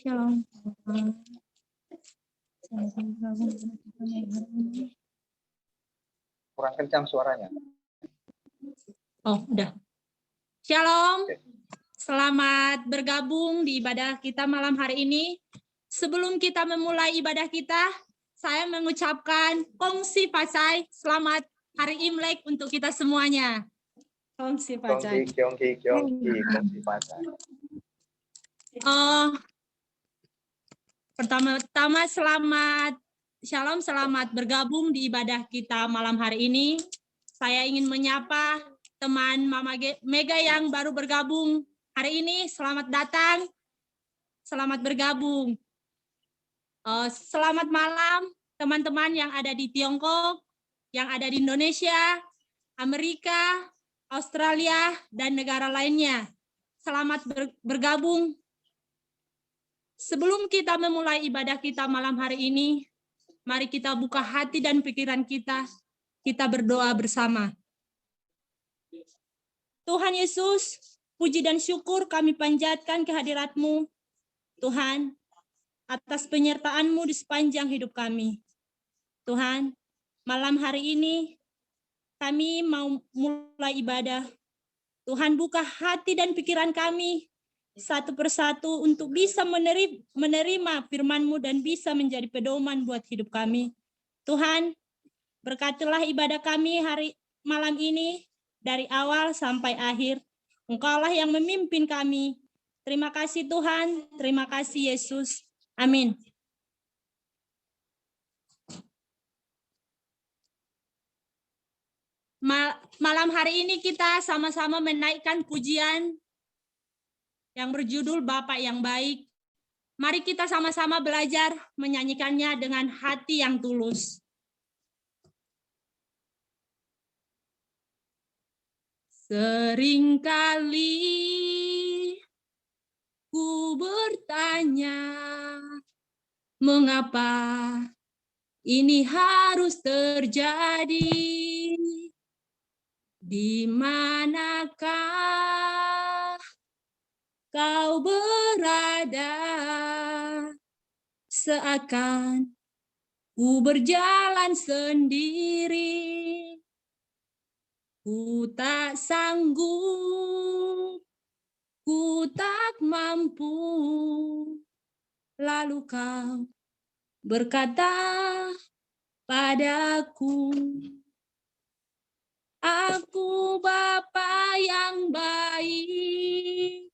Shalom. Kurang kencang suaranya. Oh, udah. Shalom. Selamat bergabung di ibadah kita malam hari ini. Sebelum kita memulai ibadah kita, saya mengucapkan Kongsi Pasai. Selamat Hari Imlek untuk kita semuanya. Kongsi Pasai. Kongsi Pasai. Pertama-tama Shalom, selamat bergabung di ibadah kita malam hari ini. Saya ingin menyapa teman Mama Mega yang baru bergabung hari ini. Selamat datang, selamat bergabung. Selamat malam teman-teman yang ada di Tiongkok, yang ada di Indonesia, Amerika, Australia, dan negara lainnya. Selamat bergabung. Sebelum kita memulai ibadah kita malam hari ini, mari kita buka hati dan pikiran kita berdoa bersama. Tuhan Yesus, puji dan syukur kami panjatkan kehadirat-Mu, Tuhan, atas penyertaan-Mu di sepanjang hidup kami. Tuhan, malam hari ini kami mau mulai ibadah. Tuhan, buka hati dan pikiran kami satu persatu untuk bisa menerima firman-Mu dan bisa menjadi pedoman buat hidup kami. Tuhan, berkatilah ibadah kami hari malam ini dari awal sampai akhir. Engkaulah yang memimpin kami. Terima kasih Tuhan, terima kasih Yesus. Amin. Malam hari ini kita sama-sama menaikkan pujian yang berjudul Bapa yang Baik. Mari kita sama-sama belajar menyanyikannya dengan hati yang tulus. Seringkali ku bertanya, mengapa ini harus terjadi? Di manakah Kau berada? Seakan ku berjalan sendiri, ku tak sanggup, ku tak mampu. Lalu Kau berkata padaku, aku Bapa yang baik,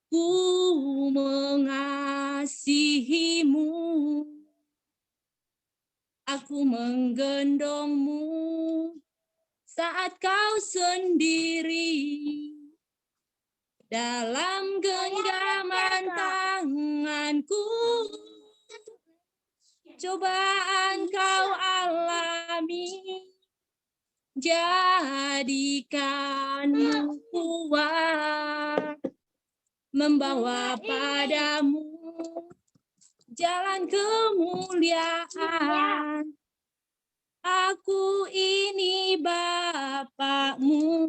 ku mengasihimu, aku menggendongmu saat kau sendiri. Dalam genggaman tanganku, cobaan kau alami, jadikanmu kuat, membawa padamu jalan kemuliaan. Aku ini Bapakmu.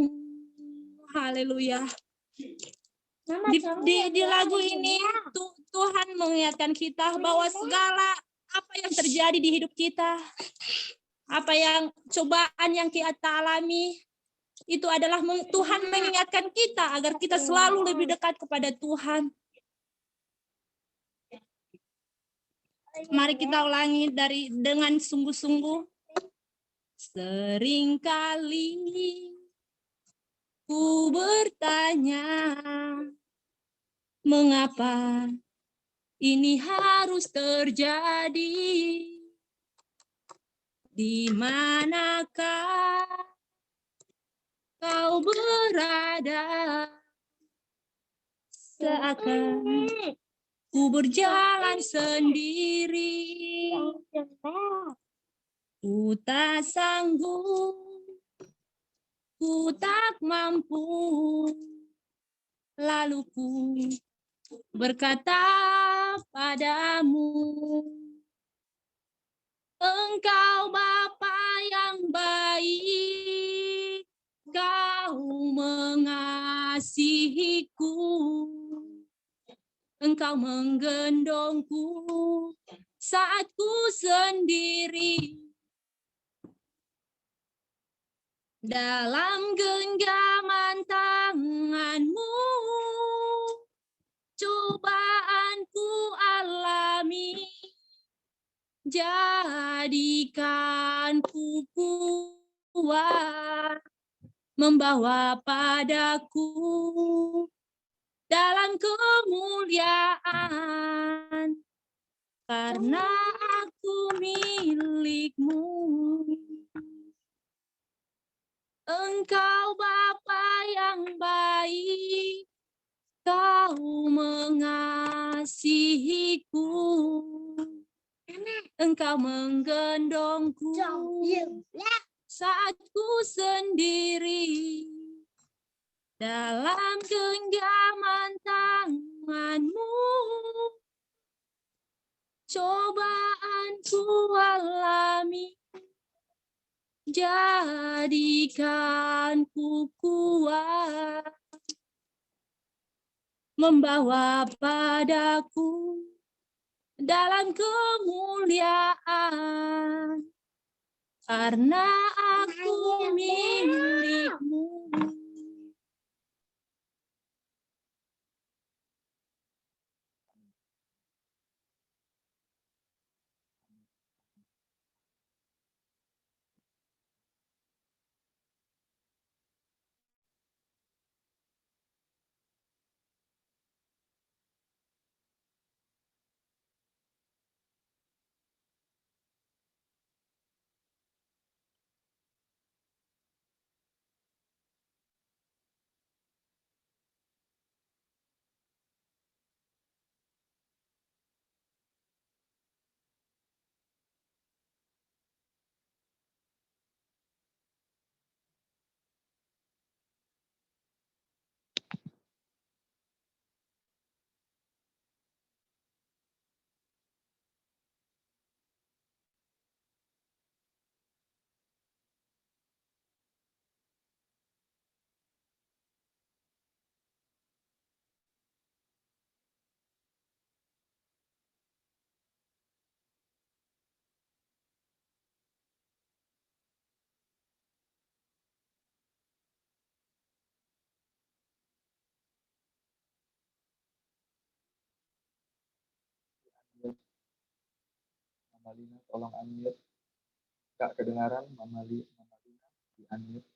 Haleluya. Di lagu ini Tuhan mengingatkan kita bahwa segala apa yang terjadi di hidup kita, apa yang cobaan yang kita alami, itu adalah Tuhan mengingatkan kita agar kita selalu lebih dekat kepada Tuhan. Mari kita ulangi dengan sungguh-sungguh. Seringkali ku bertanya, mengapa ini harus terjadi? Di manakah Kau berada? Seakan ku berjalan sendiri, ku tak sanggup, ku tak mampu. Lalu ku berkata padamu, Engkau Bapa yang baik, Kau mengasihiku, Engkau menggendongku saat ku sendiri. Dalam genggaman tangan-Mu, cobaan ku alami, jadikan ku kuat, membawa padaku dalam kemuliaan, karena aku milik-Mu. Engkau Bapa yang baik, Kau mengasihiku. Engkau menggendongku saat ku sendiri. Dalam genggaman tangan-Mu, cobaan ku alami, jadikan ku kuat, membawa padaku dalam kemuliaan, karena aku milik-Mu. Mama Lina, tolong unmute. Kak, kedengaran Mama Lina di unmute.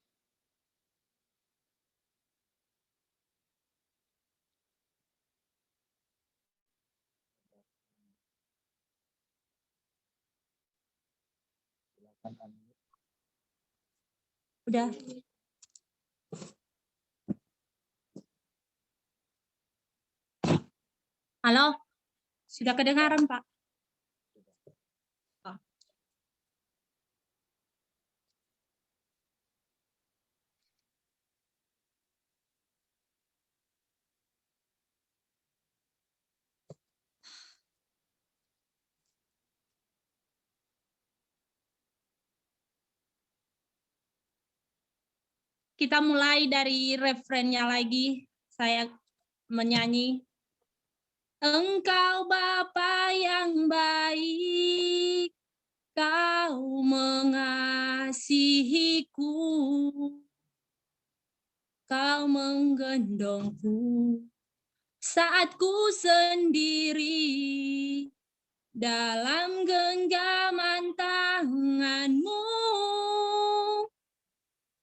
Silakan unmute. Udah. Halo, sudah kedengaran, Pak? Oh. Kita mulai dari refrennya lagi. Saya menyanyi. Engkau Bapa yang baik, Kau mengasihiku, Kau menggendongku saat ku sendiri. Dalam genggaman tangan-Mu,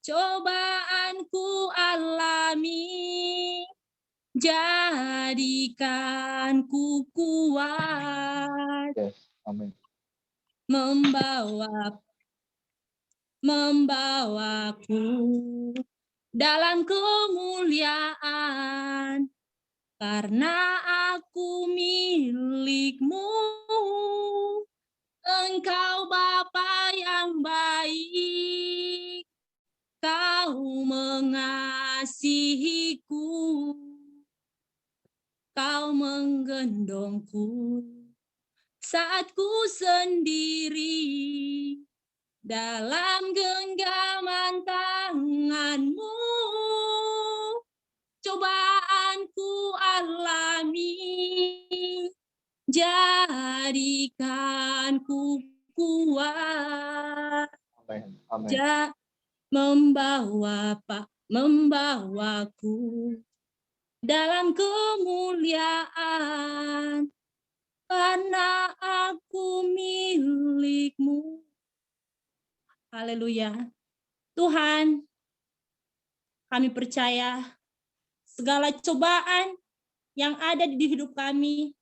cobaan ku alami, jadikan ku kuat. Yes, amin. Membawaku dalam kemuliaan, karena aku milik-Mu. Engkau Bapa yang baik, Kau mengasihiku, Kau menggendongku saat ku sendiri. Dalam genggaman tangan-Mu, cobaan ku alami, jadikanku kuat. Amin. Amin. Membawaku dalam kemuliaan, karena aku milik-Mu. Haleluya. Tuhan, kami percaya segala cobaan yang ada di hidup kami,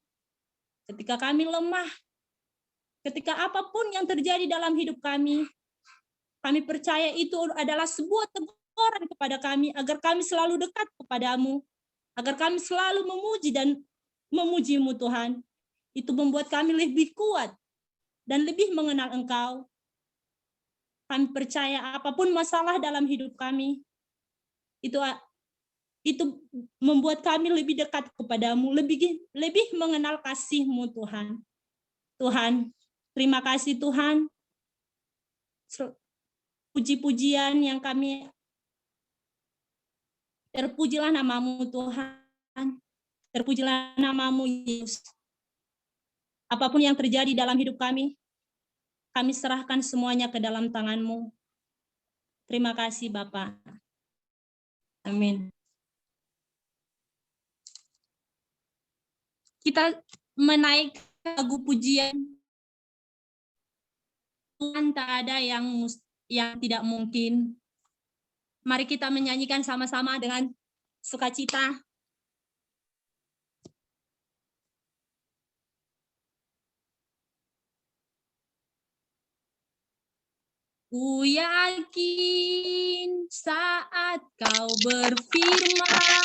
ketika kami lemah, ketika apapun yang terjadi dalam hidup kami percaya itu adalah sebuah teguran kepada kami, agar kami selalu dekat kepadamu, agar kami selalu memuji dan memuji-Mu Tuhan. Itu membuat kami lebih kuat dan lebih mengenal Engkau. Kami percaya apapun masalah dalam hidup kami, itu membuat kami lebih dekat kepadamu, lebih mengenal kasih-Mu Tuhan. Tuhan, terima kasih Tuhan. Puji-pujian yang kami, terpujilah nama-Mu Tuhan. Terpujilah nama-Mu Yesus. Apapun yang terjadi dalam hidup kami serahkan semuanya ke dalam tangan-Mu. Terima kasih Bapa. Amin. Kita menaikkan lagu pujian. Tuhan tak ada yang tidak mungkin. Mari kita menyanyikan sama-sama dengan sukacita. Ku yakin saat Kau berfirman,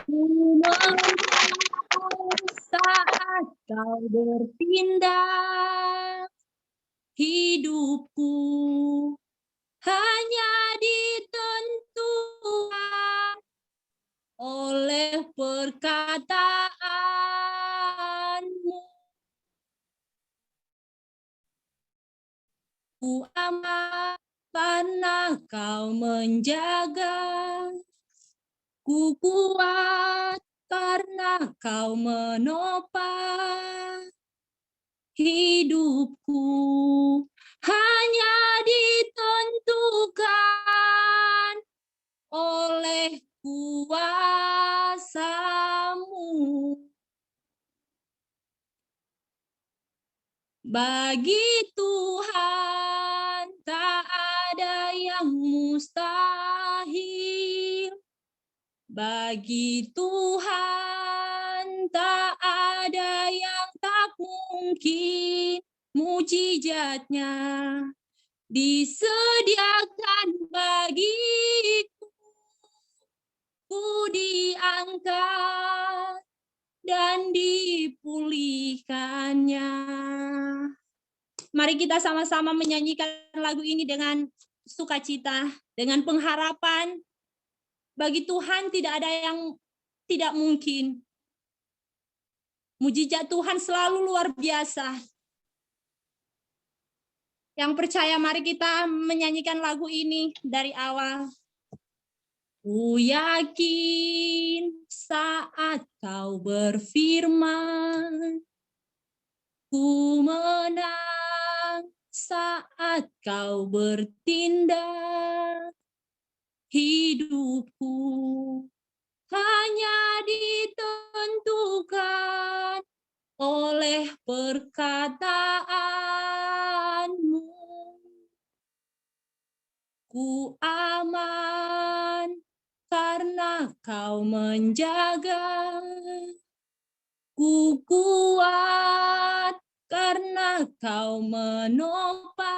ku menang saat Kau bertindak, hidupku hanya ditentukan oleh perkataan-Mu. Ku aman karena Kau menjaga, ku kuat karena Kau menopang, hidupku hanya ditentukan oleh kuasa-Mu. Bagi Tuhan tak ada yang mustahil. Bagi Tuhan tak ada yang tak mungkin. Mujizat-Nya disediakan bagiku. Ku diangkat dan dipulihkannya. Mari kita sama-sama menyanyikan lagu ini dengan sukacita, dengan pengharapan. Bagi Tuhan tidak ada yang tidak mungkin. Mujizat Tuhan selalu luar biasa. Yang percaya, mari kita menyanyikan lagu ini dari awal. Ku yakin saat Kau berfirman, ku menang saat Kau bertindak, hidupku hanya ditentukan oleh perkataan-Mu. Ku aman karena Kau menjaga, ku kuat karena Kau menopang,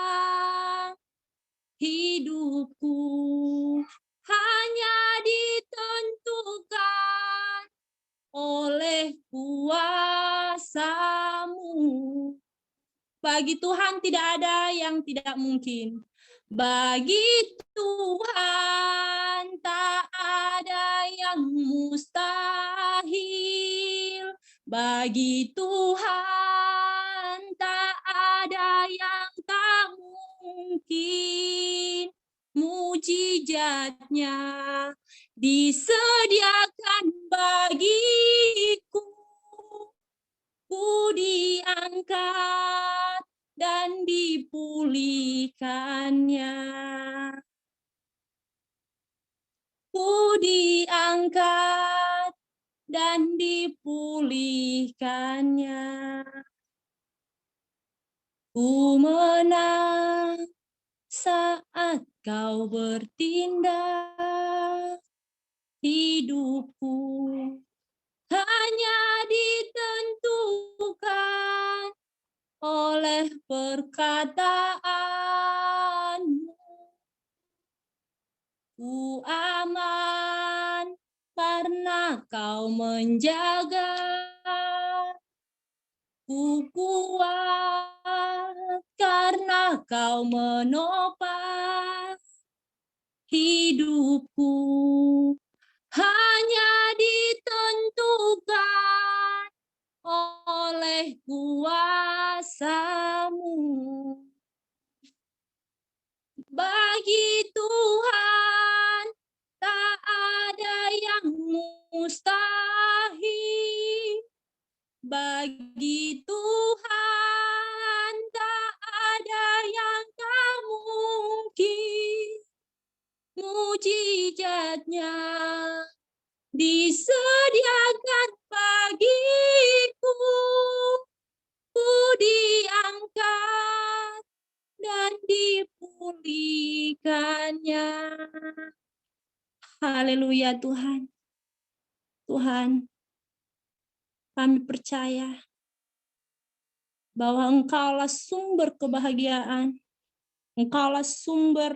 hidupku hanya ditentukan oleh kuasa-Mu. Bagi Tuhan tidak ada yang tidak mungkin. Bagi Tuhan tak ada yang mustahil. Bagi Tuhan tak ada yang tak mungkin. Mujizat-Nya disediakan bagiku. dipulihkannya. Ku diangkat dan dipulihkannya. Ku menang saat kau bertindak. Hidupku hanya ditentukan oleh perkataanmu. Ku aman karena kau menjaga. Ku kuat karena kau menopang. Hidupku hanya ditentukan oleh kuasa-Mu. Bagi Tuhan tak ada yang mustahil. Bagi Tuhan tak ada yang tak mungkin. Mujizatnya disediakan bagiku. Ku diangkat dan dipulihkannya. Haleluya Tuhan. Tuhan, kami percaya bahwa Engkaulah sumber kebahagiaan. Engkaulah sumber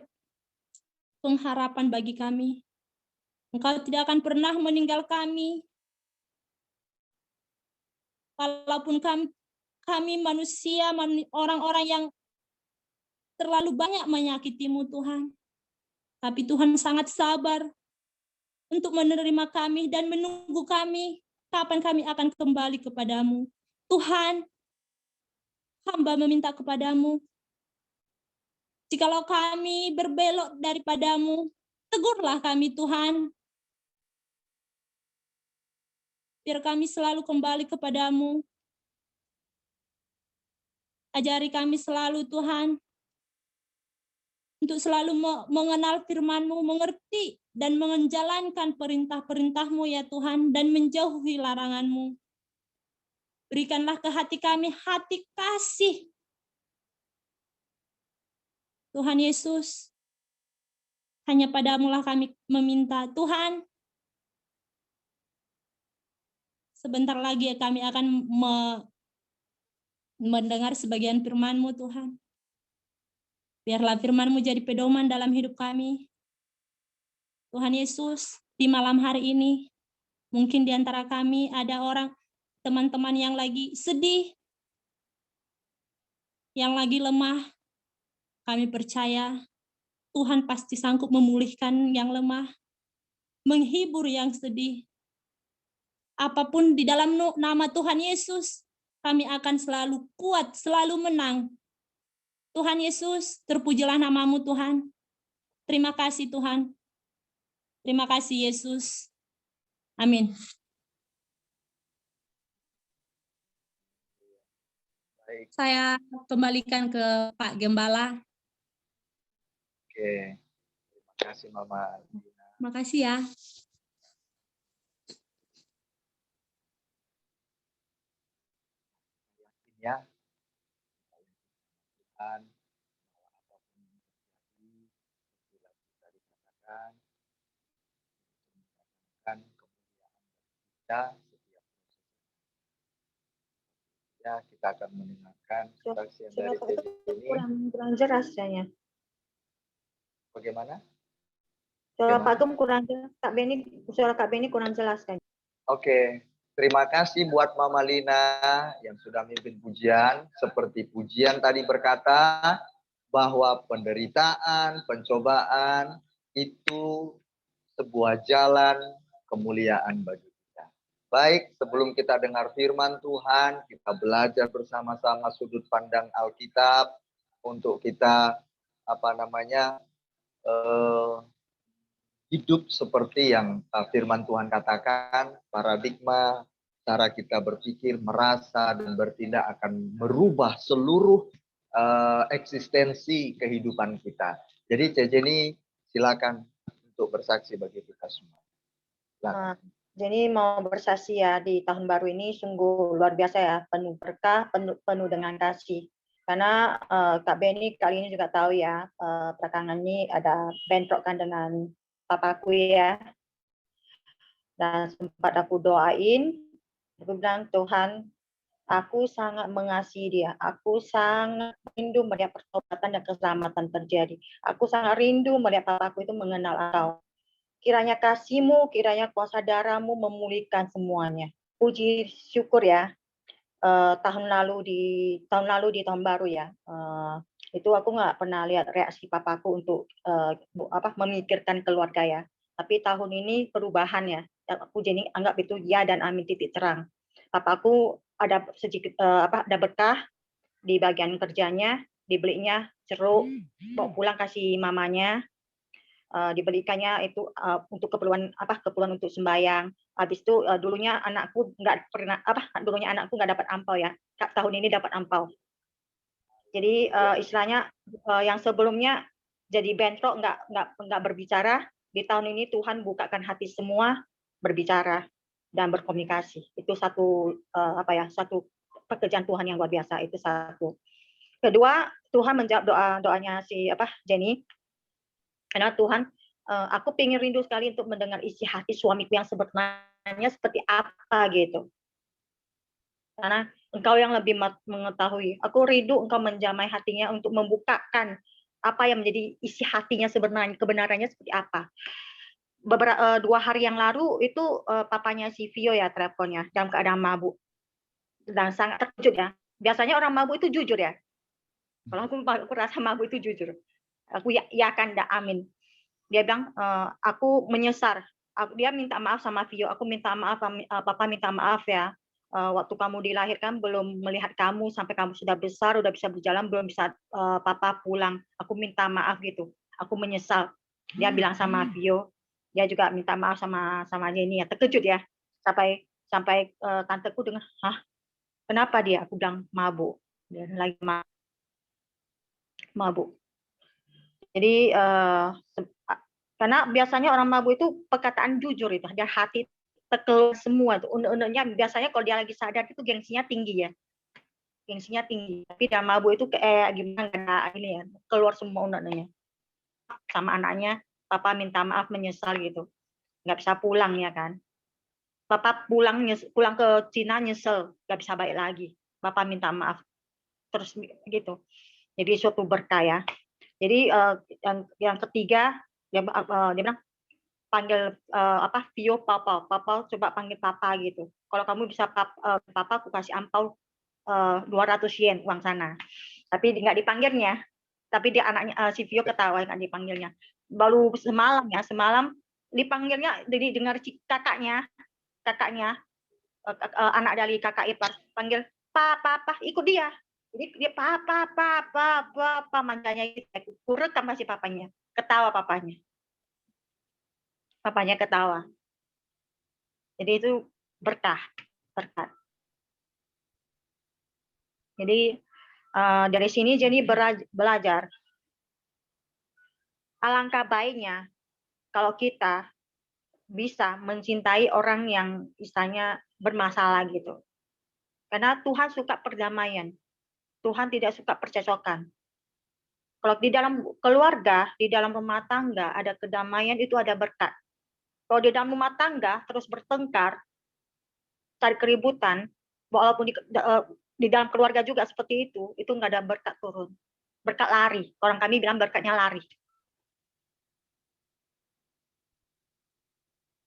pengharapan bagi kami. Engkau tidak akan pernah meninggal kami. Walaupun kami manusia, orang-orang yang terlalu banyak menyakitimu Tuhan. Tapi Tuhan sangat sabar untuk menerima kami dan menunggu kami kapan kami akan kembali kepadamu. Tuhan, hamba meminta kepadamu, jikalau kami berbelok daripadamu, tegurlah kami Tuhan. Biar kami selalu kembali kepadamu. Ajari kami selalu Tuhan, untuk selalu mengenal firman-Mu, mengerti dan menjalankan perintah-perintah-Mu ya Tuhan, dan menjauhi larangan-Mu. Berikanlah ke hati kami hati kasih. Tuhan Yesus, hanya padamu-lah kami meminta. Tuhan, sebentar lagi kami akan mendengar sebagian firman-Mu Tuhan. Biarlah firman-Mu jadi pedoman dalam hidup kami. Tuhan Yesus, di malam hari ini, mungkin di antara kami ada orang, teman-teman yang lagi sedih, yang lagi lemah. Kami percaya Tuhan pasti sanggup memulihkan yang lemah, menghibur yang sedih. Apapun di dalam nama Tuhan Yesus, kami akan selalu kuat, selalu menang. Tuhan Yesus, terpujilah nama-Mu Tuhan. Terima kasih Tuhan. Terima kasih Yesus. Amin. Baik. Saya kembalikan ke Pak Gembala. Oke. Terima kasih Mama Dina. Terima kasih ya. Ya. Tuhan, apapun yang terjadi, bila kita dikatakan, mengatakan kemuliaan kita setiap proses. Ya, kita akan mendengarkan kesaksian dari Pak itu TJ ini. kurang jelas kayaknya. Bagaimana? Suara Pak Tum kurang jelas. Suara Kak Beni kurang jelas kayaknya. Oke. Terima kasih buat Mama Lina yang sudah mimpin pujian. Seperti pujian tadi berkata bahwa penderitaan, pencobaan itu sebuah jalan kemuliaan bagi kita. Baik, sebelum kita dengar firman Tuhan, kita belajar bersama-sama sudut pandang Alkitab untuk kita hidup seperti yang firman Tuhan katakan, paradigma cara kita berpikir, merasa, dan bertindak akan merubah seluruh eksistensi kehidupan kita. Jadi Cek Jenny silakan untuk bersaksi bagi kita semua. Silakan. Jadi mau bersaksi ya di tahun baru ini sungguh luar biasa ya, penuh berkah, penuh dengan kasih. Karena Kak Benny kali ini juga tahu ya, belakangan ini ada bentrokan dengan papaku ya. Dan sempat aku doain, aku bilang, Tuhan, aku sangat mengasihi dia. Aku sangat rindu melihat pertobatan dan keselamatan terjadi. Aku sangat rindu melihat papaku itu mengenal Engkau. Kiranya kasih-Mu, kiranya kuasa darah-Mu memulihkan semuanya. Puji syukur ya. Tahun lalu di tahun baru ya. Itu aku nggak pernah lihat reaksi papaku untuk memikirkan keluarga ya. Tapi tahun ini perubahan ya. Aku jadi anggap itu ya dan amin titik terang. Papaku ada sedikit ada berkah di bagian kerjanya, dibelinya jeruk, bawa pulang kasih mamanya, dibelikannya itu untuk keperluan untuk sembahyang. Habis itu dulunya anakku nggak dapat ampau ya. Tahun ini dapat ampau. Jadi istilahnya yang sebelumnya jadi bentrok nggak berbicara, di tahun ini Tuhan bukakan hati semua berbicara dan berkomunikasi. Itu satu satu pekerjaan Tuhan yang luar biasa, itu satu. Kedua, Tuhan menjawab doanya si Jenny. Karena Tuhan, aku pengen rindu sekali untuk mendengar isi hati suamiku yang sebenarnya seperti apa gitu. Karena Engkau yang lebih mengetahui. Aku rindu Engkau menjamai hatinya untuk membukakan apa yang menjadi isi hatinya sebenarnya, kebenarannya seperti apa. Beberapa 2 hari yang lalu itu papanya si Vio ya teleponnya dalam keadaan mabuk dan sangat terkejut ya. Biasanya orang mabuk itu jujur ya. Kalau aku rasa mabuk itu jujur. Aku ya kan, dah amin. Dia bilang aku menyesal. Dia minta maaf sama Vio. Aku minta maaf, papa minta maaf ya. Waktu kamu dilahirkan belum melihat kamu sampai kamu sudah besar, udah bisa berjalan, belum bisa papa pulang. Aku minta maaf gitu. Aku menyesal. Dia bilang sama Vio. Dia juga minta maaf sama Jenny ya. Terkejut ya. Sampai tanteku dengar, hah? Kenapa dia? Aku bilang mabuk. Dia lagi mabuk. Jadi karena biasanya orang mabuk itu perkataan jujur itu, dia hati tekel semua tuh. Unek-uneknya biasanya kalau dia lagi sadar itu gengsinya tinggi ya. Gengsinya tinggi. Tapi dia mabuk itu kayak gimana ini ya, keluar semua unek-uneknya. Sama anaknya, papa minta maaf, menyesal gitu. Nggak bisa pulang ya kan. Papa pulang ke Cina nyesel, nggak bisa balik lagi. Papa minta maaf. Terus gitu. Jadi suatu berkah ya. Jadi yang ketiga dia bilang panggil Vio papa coba panggil papa gitu. Kalau kamu bisa papa aku kasih ampau 200 yen uang sana. Tapi nggak dipanggilnya. Tapi dia anaknya si Vio ketawa nggak dipanggilnya. Baru semalam dipanggilnya, jadi dengar kakaknya anak dari kakak ipar panggil papa ikut dia. Jadi dia papa manggilnya gitu. Kurekam masih papanya. Ketawa papanya. Papanya ketawa. Jadi itu berkah, berkat. Jadi dari sini Jenny belajar. Alangkah baiknya kalau kita bisa mencintai orang yang istilahnya bermasalah gitu. Karena Tuhan suka perdamaian. Tuhan tidak suka percecokan. Kalau di dalam keluarga, di dalam rumah tangga ada kedamaian, itu ada berkat. Kalau di dalam rumah tangga terus bertengkar, cari keributan, walaupun di dalam keluarga juga seperti itu nggak ada berkat turun. Berkat lari. Orang kami bilang berkatnya lari.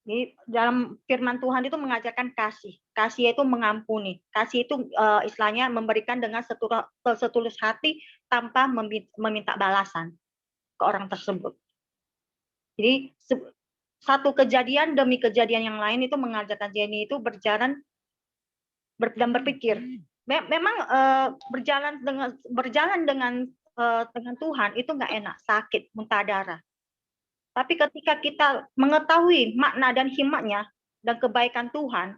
Jadi dalam firman Tuhan itu mengajarkan kasih. Kasih itu mengampuni. Kasih itu istilahnya memberikan dengan setulus hati tanpa meminta balasan ke orang tersebut. Jadi satu kejadian demi kejadian yang lain itu mengajarkan Jenny itu berjalan dan berpikir. Memang berjalan dengan Tuhan itu nggak enak, sakit, muntah darah. Tapi ketika kita mengetahui makna dan hikmatnya dan kebaikan Tuhan,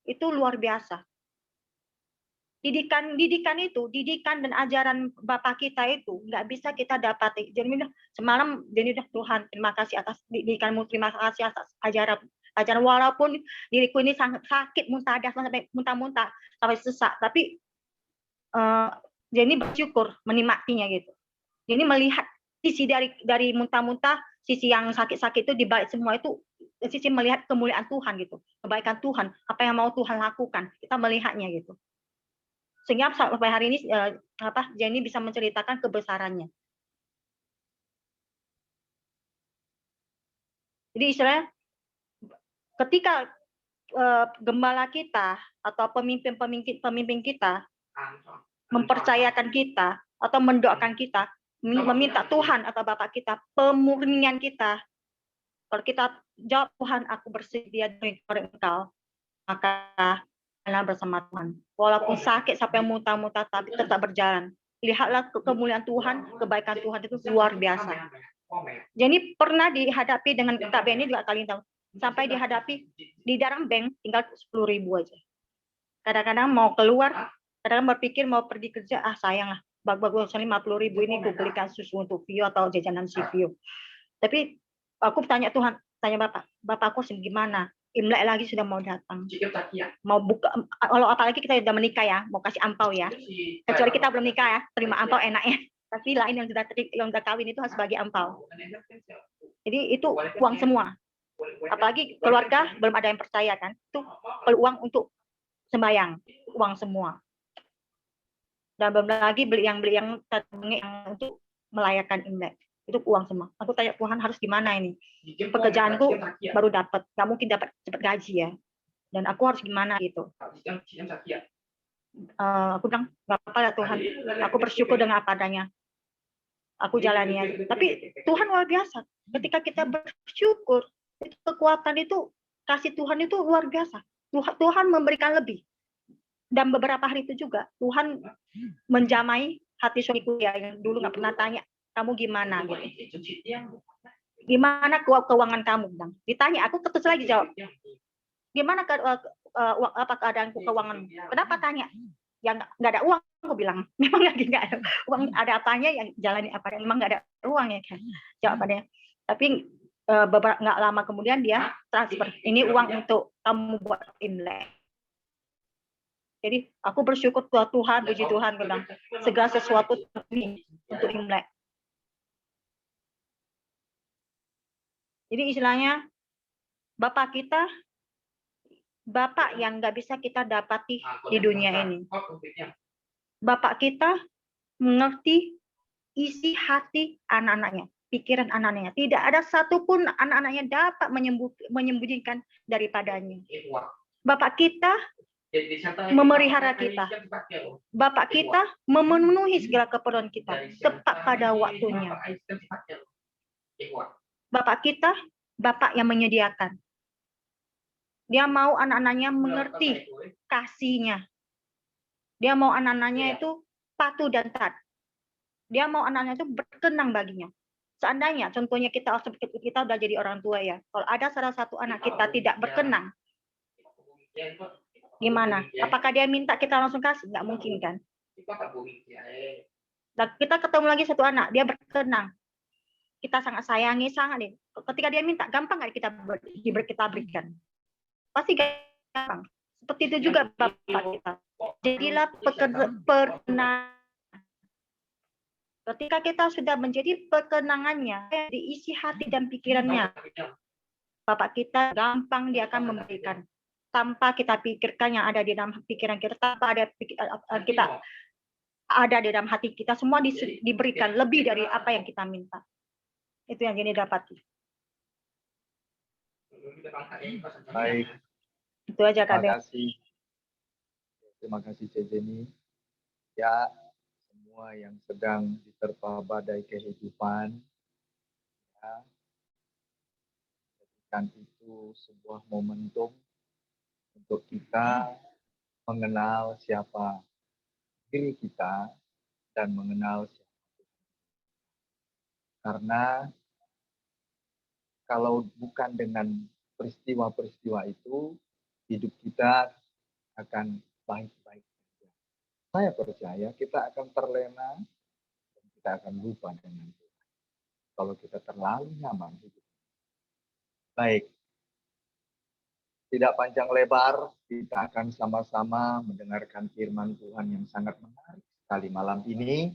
itu luar biasa. didikan dan ajaran Bapak kita itu nggak bisa kita dapati. Jadi semalam jadi Tuhan, terima kasih atas didikanmu, terima kasih atas ajaran walaupun diriku ini sangat sakit, muntadah sampai muntah-muntah, sampai sesak, tapi jadi bersyukur menikmatinya gitu. Jadi melihat sisi dari muntah-muntah, sisi yang sakit-sakit itu, di balik semua itu sisi melihat kemuliaan Tuhan gitu, kebaikan Tuhan, apa yang mau Tuhan lakukan, kita melihatnya gitu. Sehingga sampai hari ini Jenny bisa menceritakan kebesarannya. Jadi istilahnya ketika gembala kita atau pemimpin kita mempercayakan kita atau mendoakan kita, meminta Tuhan atau Bapak kita pemurnian kita, kalau kita jawab, Tuhan aku bersedia dari Engkau, maka bersama Tuhan. Walaupun sakit sampai muntah-muntah, tapi tetap berjalan. Lihatlah kemuliaan Tuhan, kebaikan Tuhan itu luar biasa. Jadi pernah dihadapi dengan Kak Benny juga kali tahu. Sampai dihadapi di dalam bank tinggal 10.000 aja. Kadang-kadang mau keluar, kadang berpikir mau pergi kerja, sayang lah. Bagus 50.000 ini aku belikan susu untuk Vio atau jajanan si Vio. Tapi aku tanya Tuhan, tanya Bapak aku gimana? Imlek lagi sudah mau datang. Mau buka, kalau apalagi kita sudah menikah ya, mau kasih ampau ya. Kecuali kita belum nikah ya, terima ampau enaknya. Tapi lain yang sudah kawin itu harus bagi ampau. Jadi itu uang semua. Apalagi keluarga belum ada yang percaya kan, itu uang untuk sembayang, uang semua. Dan belum lagi beli yang untuk melayakan Imlek. Itu uang semua. Aku tanya Tuhan harus gimana ini? Pekerjaanku baru dapat, nggak mungkin dapat cepat gaji ya. Dan aku harus gimana gitu? Aku bilang nggak apa-apa ya Tuhan. Aku bersyukur dengan apa adanya. Aku jalani aja. Tapi Tuhan luar biasa. Ketika kita bersyukur, itu kekuatan itu kasih Tuhan itu luar biasa. Tuhan memberikan lebih. Dan beberapa hari itu juga Tuhan menjamai hati suamiku ya, yang dulu nggak pernah tanya kamu gimana gitu. Gimana keuangan kamu? Bilang. Ditanya, aku terus lagi jawab. Gimana apa keadaanku keuangan? Kenapa tanya? Ya nggak ada uang, aku bilang. Memang lagi nggak ada uang, ada apanya yang jalani apa? Memang nggak ada uang ya kan? Jawabannya. Tapi beberapa nggak lama kemudian dia transfer. Ini uang untuk kamu buat Imlek. Jadi aku bersyukur Tuhan, puji Tuhan, bilang segala sesuatu ini untuk Imlek. Jadi istilahnya Bapak kita, Bapak yang nggak bisa kita dapati di dunia ini. Bapak kita mengerti isi hati anak-anaknya, pikiran anak-anaknya. Tidak ada satupun anak-anaknya dapat menyembunyikan daripadanya. Bapak kita memelihara kita. Bapak kita memenuhi segala keperluan kita tepat pada waktunya. Bapak kita, Bapak yang menyediakan. Dia mau anak-anaknya mengerti kasihnya. Dia mau anak-anaknya itu patuh dan taat. Dia mau anak-anaknya itu berkenan baginya. Seandainya, contohnya kita udah jadi orang tua ya. Kalau ada salah satu anak kita tidak berkenan, gimana? Apakah dia minta kita langsung kasih? Nggak mungkin kan? Dan kita ketemu lagi satu anak, dia berkenan. Kita sangat sayangi, sangat nih. Ketika dia minta, gampang nggak kita berikan? Pasti gampang. Seperti itu juga Bapak kita. Jadilah pekenangan. Ketika kita sudah menjadi pekenangannya, diisi hati dan pikirannya, Bapak kita gampang dia akan memberikan. Tanpa kita pikirkan yang ada di dalam pikiran kita, tanpa ada kita ada di dalam hati kita, semua diberikan lebih dari apa yang kita minta. Itu yang ini dapat. Baik. Itu aja Kak Ben. Terima kasih Jenny. Ya, semua yang sedang diterpa badai kehidupan, ya, jadikan itu sebuah momentum untuk kita mengenal siapa diri kita dan mengenal siapa Tuhan. Karena kalau bukan dengan peristiwa-peristiwa itu, hidup kita akan baik-baik saja. saya percaya kita akan terlena, dan kita akan lupa dengan Tuhan. Kalau kita terlalu nyaman hidup. Baik, tidak panjang lebar, kita akan sama-sama mendengarkan firman Tuhan yang sangat menarik sekali malam ini.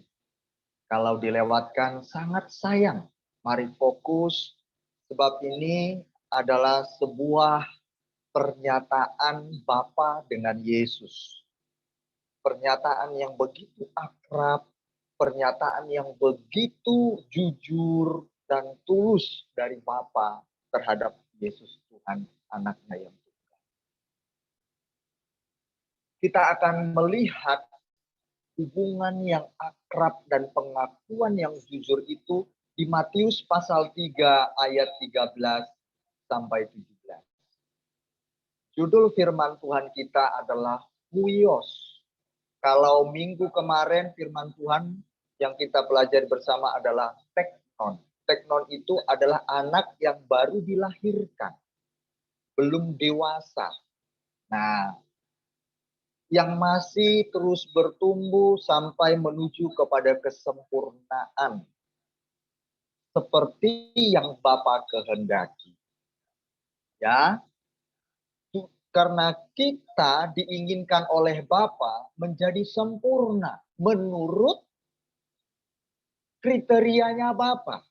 Kalau dilewatkan sangat sayang. Mari fokus, sebab ini adalah sebuah pernyataan Bapa dengan Yesus. Pernyataan yang begitu akrab, pernyataan yang begitu jujur dan tulus dari Bapa terhadap Yesus Tuhan, anaknya yang tunggal. Kita akan melihat hubungan yang akrab dan pengakuan yang jujur itu di Matius pasal 3 ayat 13 sampai 17. Judul firman Tuhan kita adalah Huios. Kalau minggu kemarin firman Tuhan yang kita pelajari bersama adalah teknon. Teknon itu adalah anak yang baru dilahirkan, belum dewasa. Nah, yang masih terus bertumbuh sampai menuju kepada kesempurnaan. Seperti yang Bapa kehendaki. Ya, karena kita diinginkan oleh Bapa menjadi sempurna menurut kriterianya Bapa.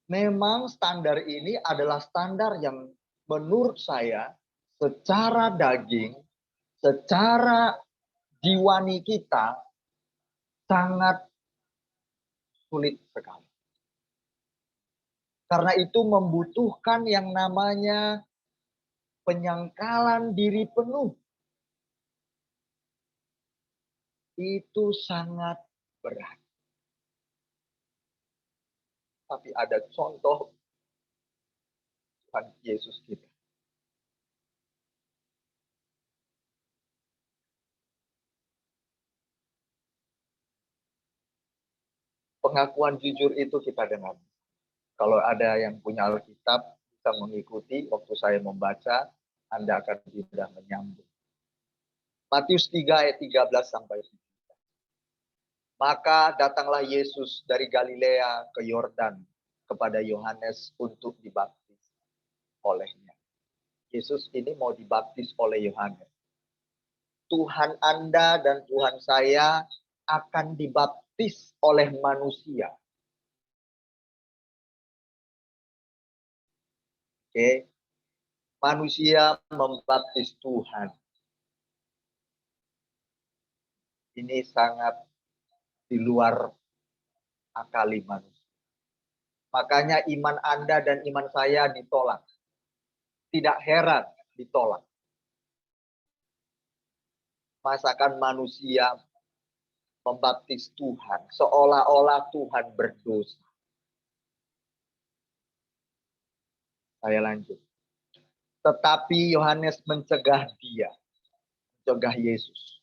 Memang standar ini adalah standar yang menurut saya secara daging, secara jiwani kita sangat sulit sekali. Karena itu membutuhkan yang namanya penyangkalan diri penuh. Itu sangat berat. Tapi ada contoh Tuhan Yesus kita. Pengakuan jujur itu kita dengar. Kalau ada yang punya Alkitab, bisa mengikuti waktu saya membaca, Anda akan mudah menyambung. Matius 3 ayat 13 sampai 17. Maka datanglah Yesus dari Galilea ke Yordan kepada Yohanes untuk dibaptis olehnya. Yesus ini mau dibaptis oleh Yohanes. Tuhan Anda dan Tuhan saya akan dibaptis oleh manusia. Oke. Manusia membaptis Tuhan. Ini sangat di luar akali manusia. Makanya iman Anda dan iman saya ditolak. Tidak heran ditolak. Masakan manusia membaptis Tuhan seolah-olah Tuhan berdosa. Saya lanjut. Tetapi Yohanes mencegah dia. Mencegah Yesus.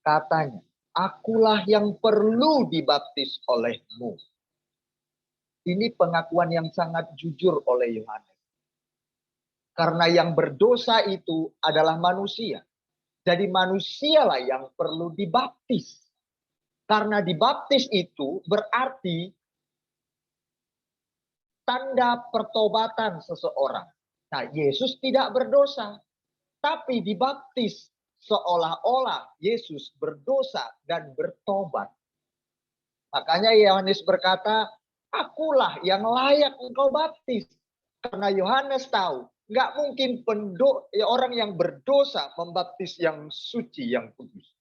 Katanya, akulah yang perlu dibaptis olehmu. Ini pengakuan yang sangat jujur oleh Yohanes. Karena yang berdosa itu adalah manusia. Jadi manusialah yang perlu dibaptis. Karena dibaptis itu berarti tanda pertobatan seseorang. Nah, Yesus tidak berdosa. Tapi dibaptis seolah-olah Yesus berdosa dan bertobat. Makanya Yohanes berkata, akulah yang layak engkau baptis. Karena Yohanes tahu, nggak mungkin orang yang berdosa membaptis yang suci, yang kudus.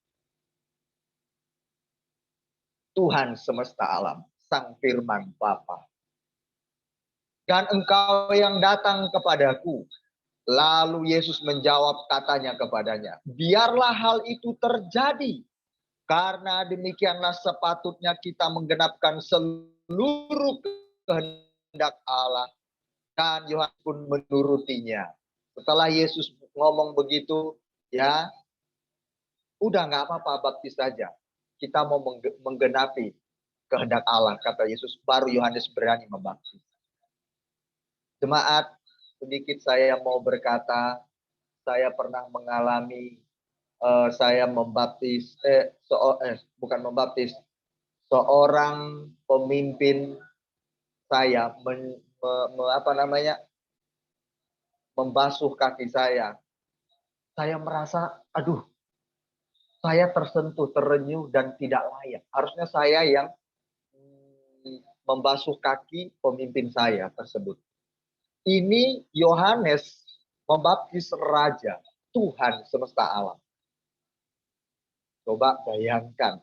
Tuhan semesta alam, Sang Firman Bapa. Dan engkau yang datang kepadaku. Lalu Yesus menjawab katanya kepadanya, biarlah hal itu terjadi. Karena demikianlah sepatutnya kita menggenapkan seluruh kehendak Allah. Dan Yohanes pun menurutinya. Setelah Yesus ngomong begitu, ya, udah nggak apa-apa, baptis saja. Kita mau menggenapi kehendak Allah, kata Yesus. Baru Yohanes berani membaptis. Jemaat, sedikit saya mau berkata, saya pernah mengalami saya membaptis, bukan membaptis, seorang pemimpin saya membasuh kaki saya merasa, aduh, saya tersentuh, terenyuh, dan tidak layak. Harusnya saya yang membasuh kaki pemimpin saya tersebut. Ini Yohanes membaptis Raja, Tuhan semesta alam. Coba bayangkan,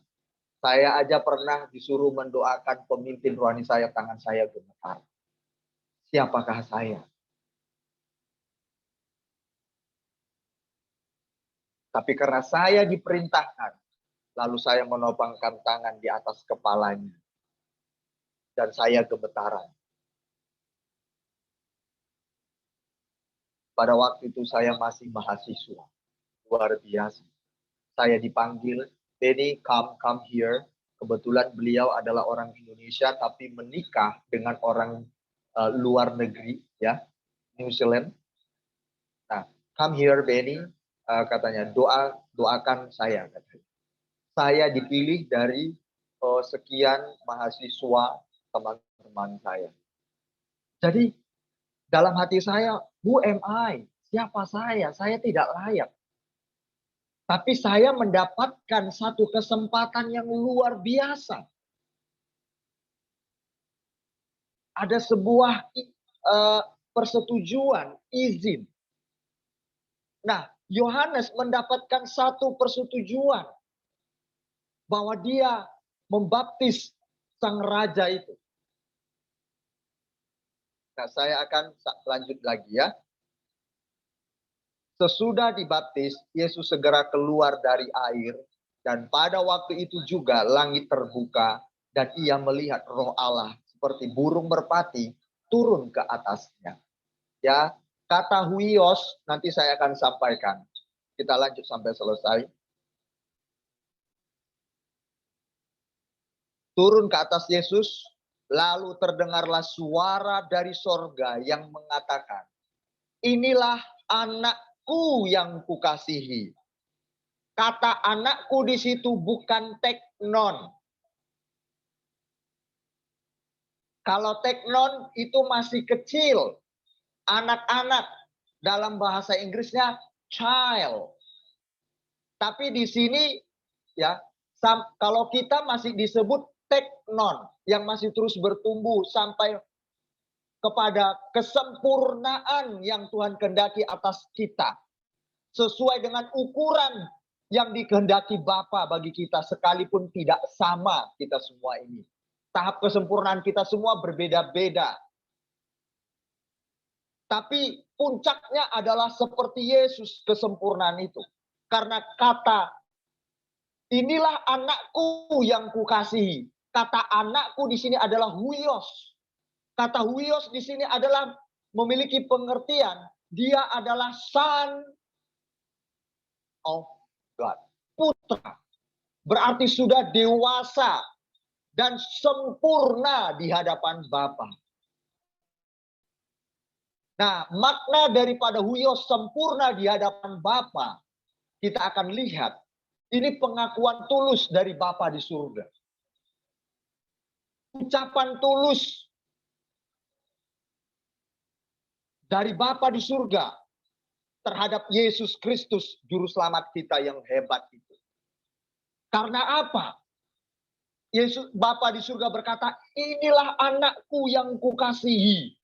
saya aja pernah disuruh mendoakan pemimpin rohani saya, tangan saya gemetar. Siapakah saya? Tapi karena saya diperintahkan, lalu saya menopangkan tangan di atas kepalanya. Dan saya gemetaran. Pada waktu itu saya masih mahasiswa. Luar biasa. Saya dipanggil, Benny, come here. Kebetulan beliau adalah orang Indonesia, tapi menikah dengan orang luar negeri, ya, New Zealand. Nah, come here, Benny, katanya, doakan saya. Katanya. Saya dipilih dari sekian mahasiswa teman-teman saya. Jadi dalam hati saya, who am I? Siapa saya? Saya tidak layak. Tapi saya mendapatkan satu kesempatan yang luar biasa. Ada sebuah persetujuan, izin. Nah, Yohanes mendapatkan satu persetujuan bahwa dia membaptis sang raja itu. Nah, saya akan lanjut lagi ya. Sesudah dibaptis, Yesus segera keluar dari air, dan pada waktu itu juga langit terbuka, dan ia melihat Roh Allah seperti burung merpati turun ke atasnya. Ya, kata huios nanti saya akan sampaikan. Kita lanjut sampai selesai. Turun ke atas Yesus, lalu terdengarlah suara dari sorga yang mengatakan, inilah anakku yang kukasihi. Kata anakku di situ bukan teknon. Kalau teknon itu masih kecil. Anak-anak, dalam bahasa Inggrisnya child. Tapi di sini ya, kalau kita masih disebut teknon yang masih terus bertumbuh sampai kepada kesempurnaan yang Tuhan kehendaki atas kita. Sesuai dengan ukuran yang dikehendaki Bapa bagi kita, sekalipun tidak sama kita semua ini. Tahap kesempurnaan kita semua berbeda-beda. Tapi puncaknya adalah seperti Yesus kesempurnaan itu. Karena kata, inilah anakku yang kukasihi. Kata anakku di sini adalah huios. Kata huios di sini adalah memiliki pengertian. Dia adalah son of God. Putra. Berarti sudah dewasa dan sempurna di hadapan Bapa. Nah, makna daripada huios sempurna di hadapan Bapa, kita akan lihat ini pengakuan tulus dari Bapa di surga. Ucapan tulus dari Bapa di surga terhadap Yesus Kristus juru selamat kita yang hebat itu. Karena apa? Yesus Bapa di surga berkata, inilah anakku yang kukasihi.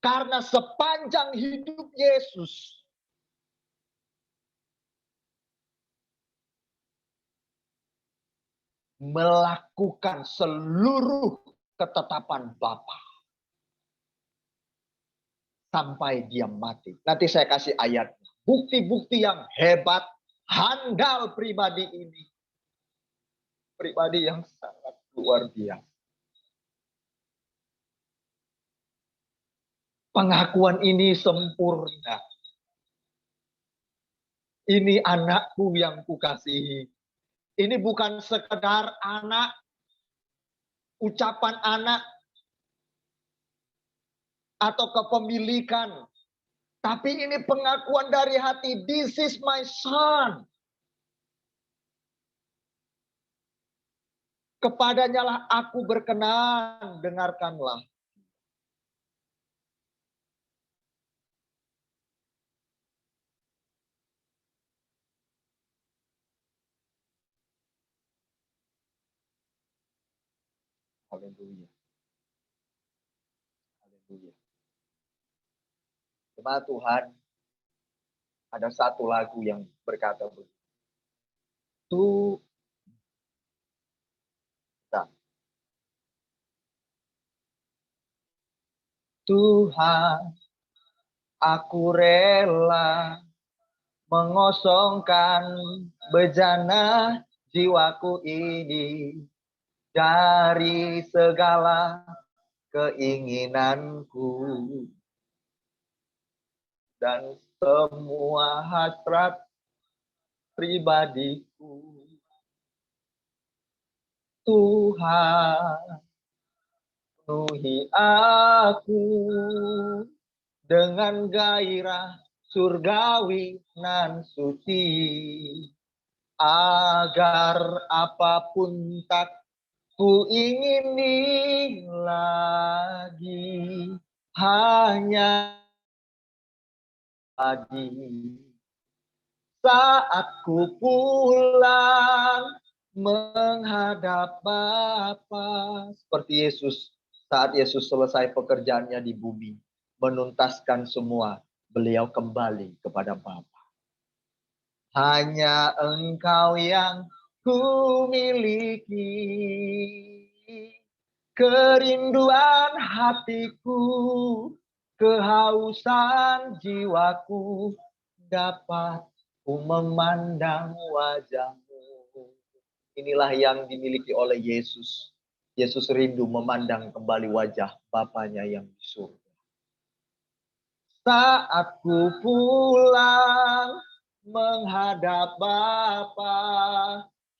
Karena sepanjang hidup Yesus melakukan seluruh ketetapan Bapa sampai dia mati. Nanti saya kasih ayat. Bukti-bukti yang hebat, handal pribadi ini. Pribadi yang sangat luar biasa. Pengakuan ini sempurna. Ini anakku yang kukasihi. Ini bukan sekedar anak, ucapan anak, atau kepemilikan. Tapi ini pengakuan dari hati, this is my son. Kepadanya lah aku berkenan, dengarkanlah. Haleluya. Haleluya. Jemaat Tuhan, ada satu lagu yang berkata begitu. Tuhan, aku rela mengosongkan bejana jiwaku ini dari segala keinginanku dan semua hasrat pribadiku. Tuhan, penuhi aku dengan gairah surgawi nan suci, agar apapun tak ku ingini lagi, hanya pagi saat ku pulang menghadap Bapa. Seperti Yesus, saat Yesus selesai pekerjaannya di bumi, menuntaskan semua, beliau kembali kepada Bapa. Hanya Engkau yang ku miliki, kerinduan hatiku, kehausan jiwaku, dapat ku memandang wajah-Mu. Inilah yang dimiliki oleh Yesus. Yesus rindu memandang kembali wajah Bapanya yang di surga. Saat ku pulang menghadap Bapa,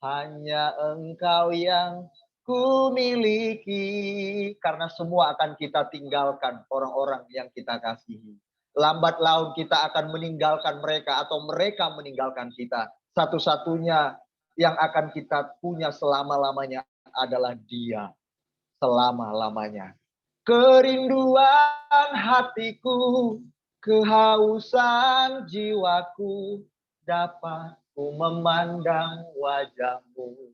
hanya Engkau yang ku miliki. Karena semua akan kita tinggalkan, orang-orang yang kita kasihi. Lambat laun kita akan meninggalkan mereka atau mereka meninggalkan kita. Satu-satunya yang akan kita punya selama-lamanya adalah Dia. Selama-lamanya. Kerinduan hatiku, kehausan jiwaku, dapat ku memandang wajah-Mu.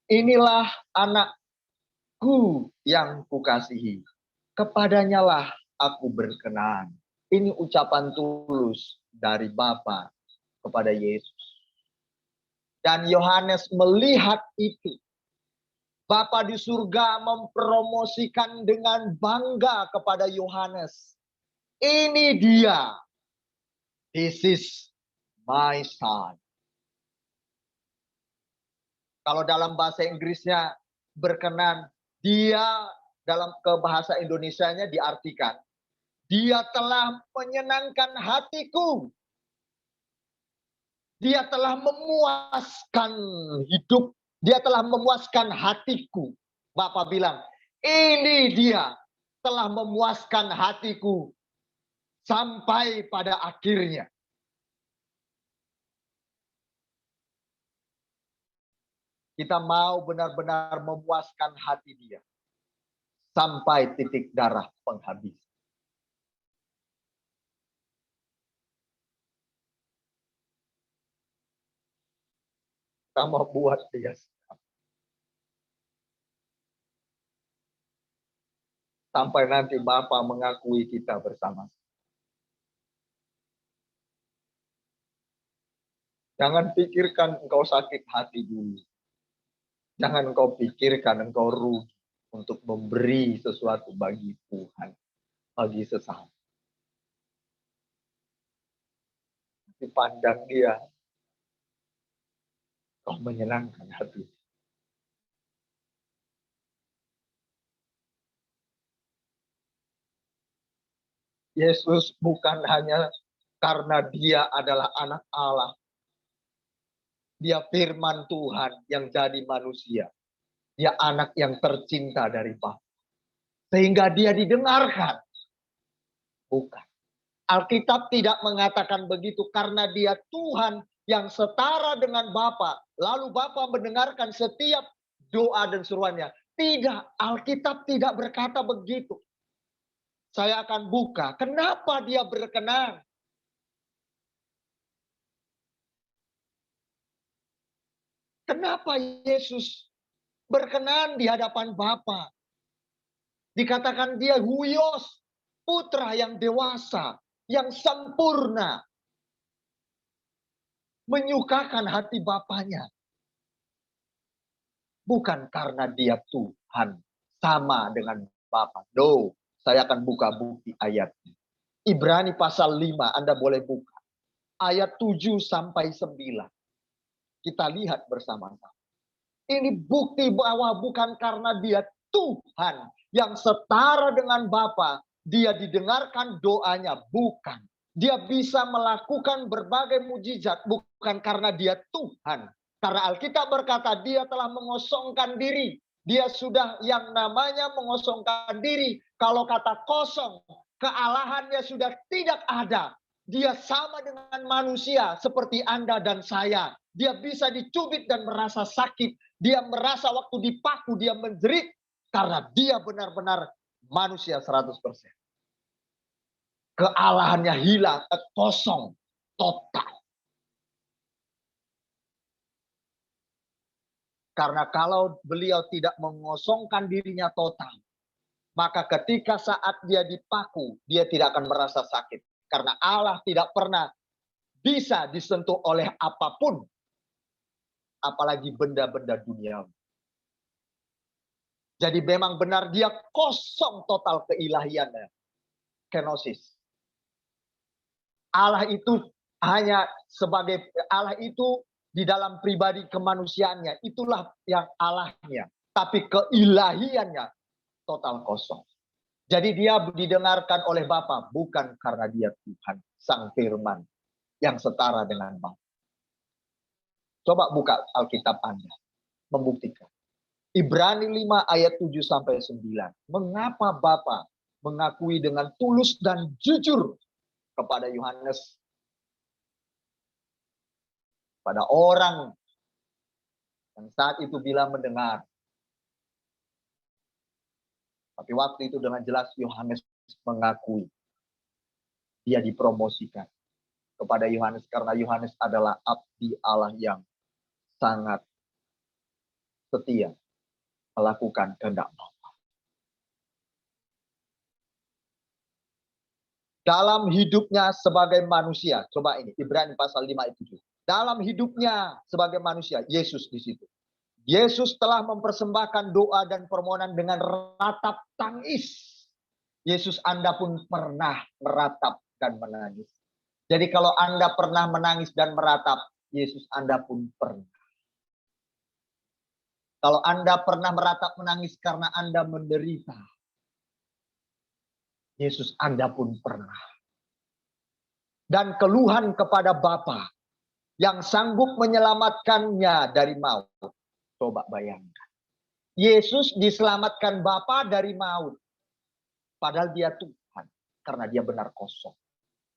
Inilah anakku yang kukasihi, kepadanya lah aku berkenan. Ini ucapan tulus dari Bapa kepada Yesus. Dan Yohanes melihat itu. Bapa di surga mempromosikan dengan bangga kepada Yohanes. Ini dia. This is my son. Kalau dalam bahasa Inggrisnya berkenan, dia dalam kebahasa Indonesianya diartikan, dia telah menyenangkan hatiku. Dia telah memuaskan hidup. Dia telah memuaskan hatiku. Bapak bilang, ini dia telah memuaskan hatiku sampai pada akhirnya. Kita mau benar-benar memuaskan hati dia sampai titik darah penghabis. Kita mau buat dia sampai nanti Bapa mengakui kita bersama. Jangan pikirkan engkau sakit hati dulu. Jangan engkau pikirkan engkau rugi untuk memberi sesuatu bagi Tuhan, bagi sesama. Dipandang dia, kau menyenangkan hati. Yesus bukan hanya karena dia adalah anak Allah. Dia firman Tuhan yang jadi manusia. Dia anak yang tercinta dari Bapa. Sehingga dia didengarkan. Bukan. Alkitab tidak mengatakan begitu karena dia Tuhan yang setara dengan Bapa, lalu Bapa mendengarkan setiap doa dan seruannya. Tidak, Alkitab tidak berkata begitu. Saya akan buka, kenapa dia berkenan? Kenapa Yesus berkenan di hadapan Bapa? Dikatakan dia huios, putra yang dewasa, yang sempurna. Menyukakan hati Bapanya. Bukan karena dia Tuhan, sama dengan Bapa. No, saya akan buka bukti ayatnya. Ibrani pasal 5, Anda boleh buka. Ayat 7 sampai 9. Kita lihat bersama-sama. Ini bukti bahwa bukan karena dia Tuhan yang setara dengan Bapa, dia didengarkan doanya, bukan. Dia bisa melakukan berbagai mujizat bukan karena dia Tuhan. Karena Alkitab berkata dia telah mengosongkan diri. Dia sudah yang namanya mengosongkan diri. Kalau kata kosong, kealahannya sudah tidak ada. Dia sama dengan manusia seperti Anda dan saya. Dia bisa dicubit dan merasa sakit. Dia merasa waktu dipaku dia menjerit karena dia benar-benar manusia 100%. Kealahannya hilang, kosong, total. Karena kalau beliau tidak mengosongkan dirinya total, maka ketika saat dia dipaku, dia tidak akan merasa sakit. Karena Allah tidak pernah bisa disentuh oleh apapun, apalagi benda-benda duniawi. Jadi memang benar dia kosong total keilahiannya. Kenosis. Allah itu hanya sebagai Allah itu di dalam pribadi kemanusiaannya. Itulah yang Allahnya. Tapi keilahiannya total kosong. Jadi dia didengarkan oleh Bapa bukan karena dia Tuhan, Sang Firman yang setara dengan Bapa. Coba buka Alkitab Anda, membuktikan. Ibrani 5 ayat 7 sampai 9. Mengapa Bapa mengakui dengan tulus dan jujur kepada Yohanes, pada orang yang saat itu bila mendengar. Tapi waktu itu dengan jelas Yohanes mengakui. Dia dipromosikan kepada Yohanes karena Yohanes adalah abdi Allah yang sangat setia melakukan kehendak Bapa. Dalam hidupnya sebagai manusia, coba ini Ibrani pasal 5 ayat 7. Dalam hidupnya sebagai manusia, Yesus di situ. Yesus telah mempersembahkan doa dan permohonan dengan ratap tangis. Yesus Anda pun pernah meratap dan menangis. Jadi kalau Anda pernah menangis dan meratap, Yesus Anda pun pernah. Kalau Anda pernah meratap menangis karena Anda menderita, Yesus Anda pun pernah. Dan keluhan kepada Bapa yang sanggup menyelamatkannya dari maut. Coba bayangkan. Yesus diselamatkan Bapa dari maut. Padahal dia Tuhan. Karena dia benar kosong.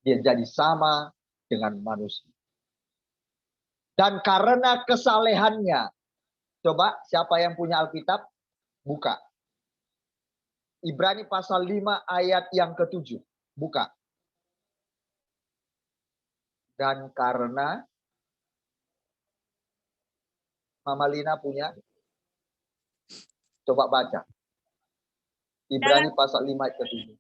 Dia jadi sama dengan manusia. Dan karena kesalehannya. Coba siapa yang punya Alkitab? Buka. Ibrani pasal 5 ayat yang ke-7. Buka. Dan karena Mama Lina punya? Coba baca. Ibrani pasal 5 ayat ke-7.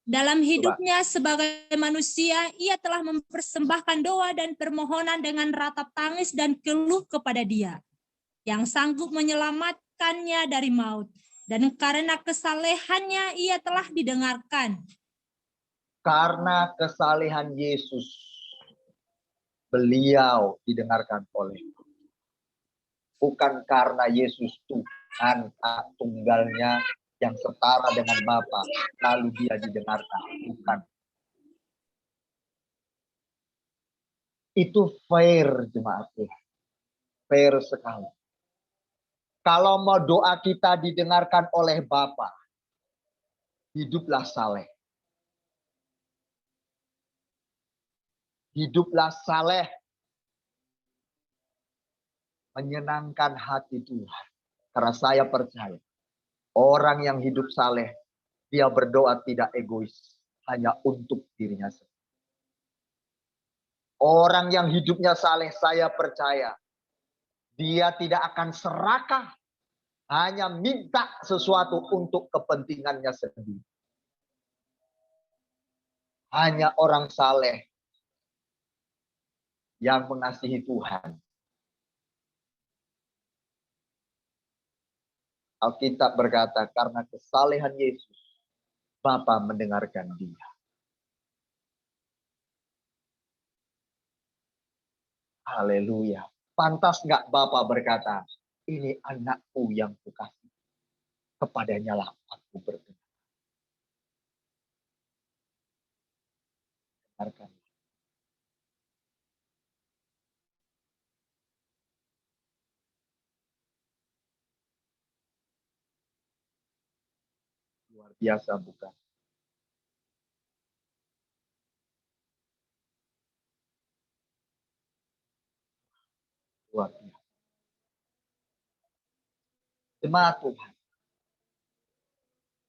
Dalam hidupnya sebagai manusia, ia telah mempersembahkan doa dan permohonan dengan ratap tangis dan keluh kepada Dia, yang sanggup menyelamatkannya dari maut. Dan karena kesalehannya, ia telah didengarkan. Karena kesalehan Yesus, beliau didengarkan oleh Tuhan. Bukan karena Yesus Tuhan tunggalnya yang setara dengan Bapa, lalu dia didengarkan. Bukan. Itu fair jemaat Tuhan. Fair sekali. Kalau mau doa kita didengarkan oleh Bapa, hiduplah saleh. Hiduplah saleh menyenangkan hati Tuhan. Karena saya percaya orang yang hidup saleh, dia berdoa tidak egois, hanya untuk dirinya sendiri. Orang yang hidupnya saleh, saya percaya dia tidak akan serakah, hanya minta sesuatu untuk kepentingannya sendiri. Hanya orang saleh yang mengasihi Tuhan. Alkitab berkata, karena kesalehan Yesus, Bapa mendengarkan dia. Haleluya. Pantas nggak Bapa berkata, ini anakku yang kukasih. Kepadanya lah aku berkenan. Dengarkan. Luar biasa bukan? Luar biasa. Jemaat Tuhan.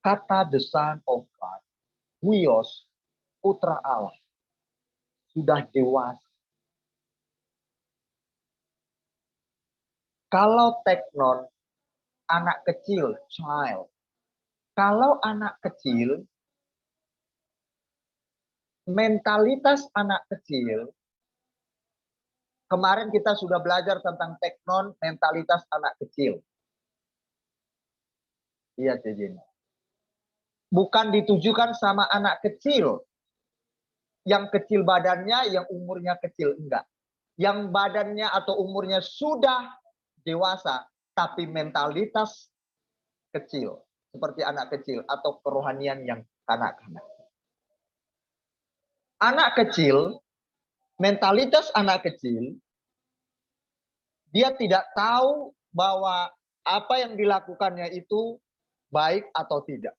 Kata the Son of God, Huios, putra Allah, sudah dewasa. Kalau teknon, anak kecil, child. Kalau anak kecil, mentalitas anak kecil, kemarin kita sudah belajar tentang teknon, mentalitas anak kecil. Iya, Cejin. Bukan ditujukan sama anak kecil. Yang kecil badannya, yang umurnya kecil. Enggak. Yang badannya atau umurnya sudah dewasa, tapi mentalitas kecil. Seperti anak kecil atau kerohanian yang kanak-kanak. Anak kecil, mentalitas anak kecil, dia tidak tahu bahwa apa yang dilakukannya itu baik atau tidak.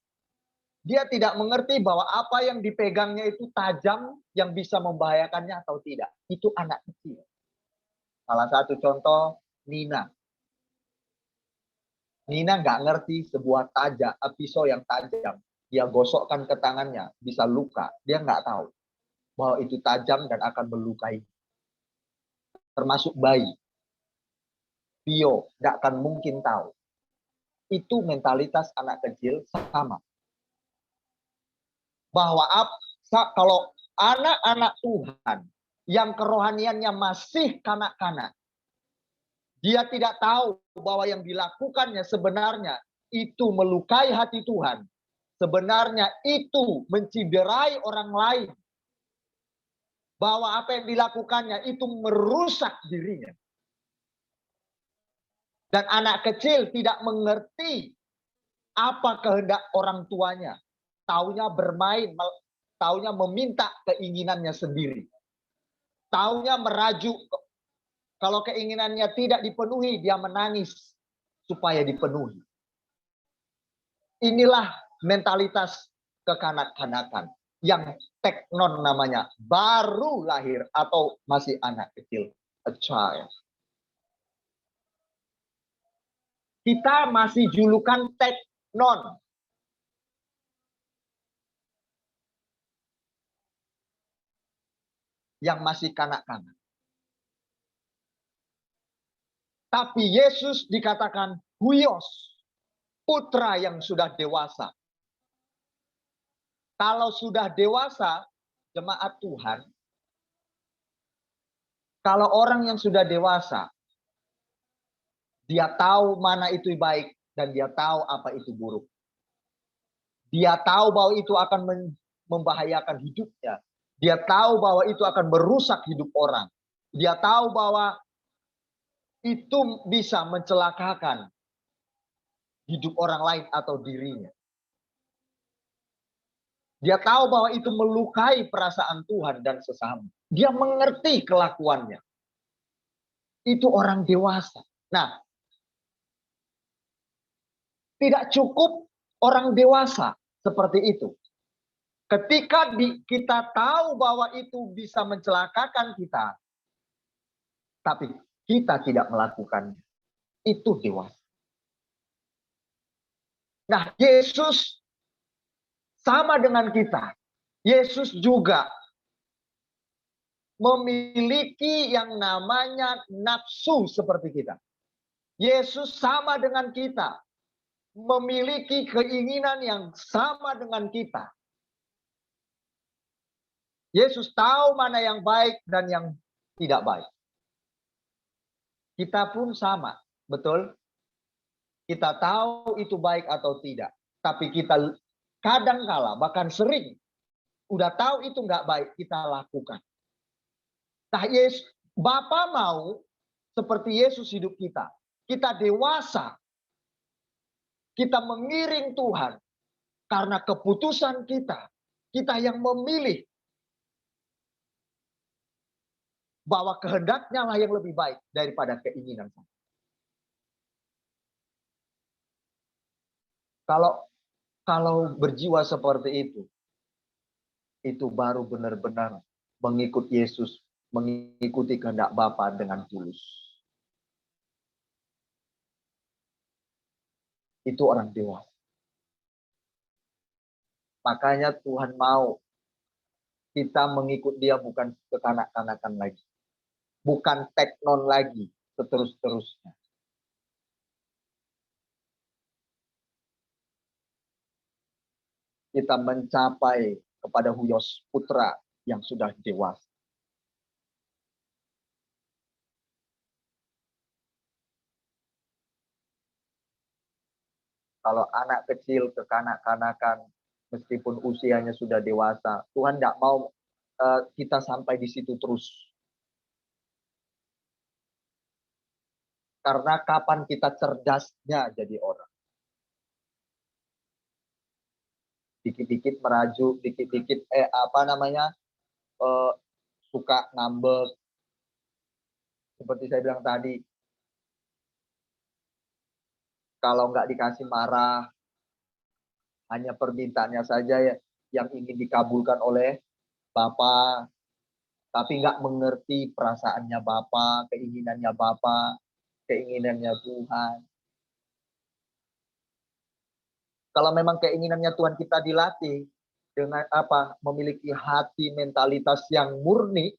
Dia tidak mengerti bahwa apa yang dipegangnya itu tajam yang bisa membahayakannya atau tidak. Itu anak kecil. Salah satu contoh, Nina. Nina nggak ngerti sebuah pisau yang tajam. Dia gosokkan ke tangannya, bisa luka. Dia nggak tahu bahwa itu tajam dan akan melukai. Termasuk bayi. Pio nggak akan mungkin tahu. Itu mentalitas anak kecil sama. Bahwa kalau anak-anak Tuhan yang kerohaniannya masih kanak-kanak, dia tidak tahu bahwa yang dilakukannya sebenarnya itu melukai hati Tuhan. Sebenarnya itu menciderai orang lain. Bahwa apa yang dilakukannya itu merusak dirinya. Dan anak kecil tidak mengerti apa kehendak orang tuanya. Taunya bermain, taunya meminta keinginannya sendiri. Taunya merajuk. Kalau keinginannya tidak dipenuhi, dia menangis supaya dipenuhi. Inilah mentalitas kekanak-kanakan yang teknon namanya, baru lahir atau masih anak kecil, a child. Kita masih julukan teknon. Yang masih kanak-kanak. Tapi Yesus dikatakan Huios, putra yang sudah dewasa. Kalau sudah dewasa, jemaat Tuhan, kalau orang yang sudah dewasa, dia tahu mana itu baik dan dia tahu apa itu buruk. Dia tahu bahwa itu akan membahayakan hidupnya. Dia tahu bahwa itu akan merusak hidup orang. Dia tahu bahwa itu bisa mencelakakan hidup orang lain atau dirinya. Dia tahu bahwa itu melukai perasaan Tuhan dan sesama. Dia mengerti kelakuannya. Itu orang dewasa. Nah, tidak cukup orang dewasa seperti itu. Ketika kita tahu bahwa itu bisa mencelakakan kita, tapi kita tidak melakukannya. Itu dewasa. Nah, Yesus sama dengan kita. Yesus juga memiliki yang namanya nafsu seperti kita. Yesus sama dengan kita, memiliki keinginan yang sama dengan kita. Yesus tahu mana yang baik dan yang tidak baik. Kita pun sama, betul? Kita tahu itu baik atau tidak. Tapi kita kadang-kala, bahkan sering, udah tahu itu nggak baik, kita lakukan. Nah, Bapa mau seperti Yesus hidup kita. Kita dewasa. Kita mengiring Tuhan. Karena keputusan kita. Kita yang memilih. Bahwa kehendaknya lah yang lebih baik daripada keinginan saya. Kalau berjiwa seperti itu baru benar-benar mengikut Yesus, mengikuti kehendak Bapa dengan tulus. Itu orang dewasa. Makanya Tuhan mau kita mengikut Dia bukan kekanak-kanakan lagi. Bukan teknon lagi, seterus-terusnya. Kita mencapai kepada Huyos Putra yang sudah dewasa. Kalau anak kecil kekanak-kanakan, meskipun usianya sudah dewasa, Tuhan tidak mau kita sampai di situ terus. Karena kapan kita cerdasnya jadi orang? Dikit-dikit merajuk, dikit-dikit suka ngambek. Seperti saya bilang tadi, kalau nggak dikasih marah, hanya permintaannya saja yang ingin dikabulkan oleh Bapa, tapi nggak mengerti perasaannya Bapa, keinginannya Bapa, keinginannya Tuhan. Kalau memang keinginannya Tuhan kita dilatih dengan memiliki hati mentalitas yang murni,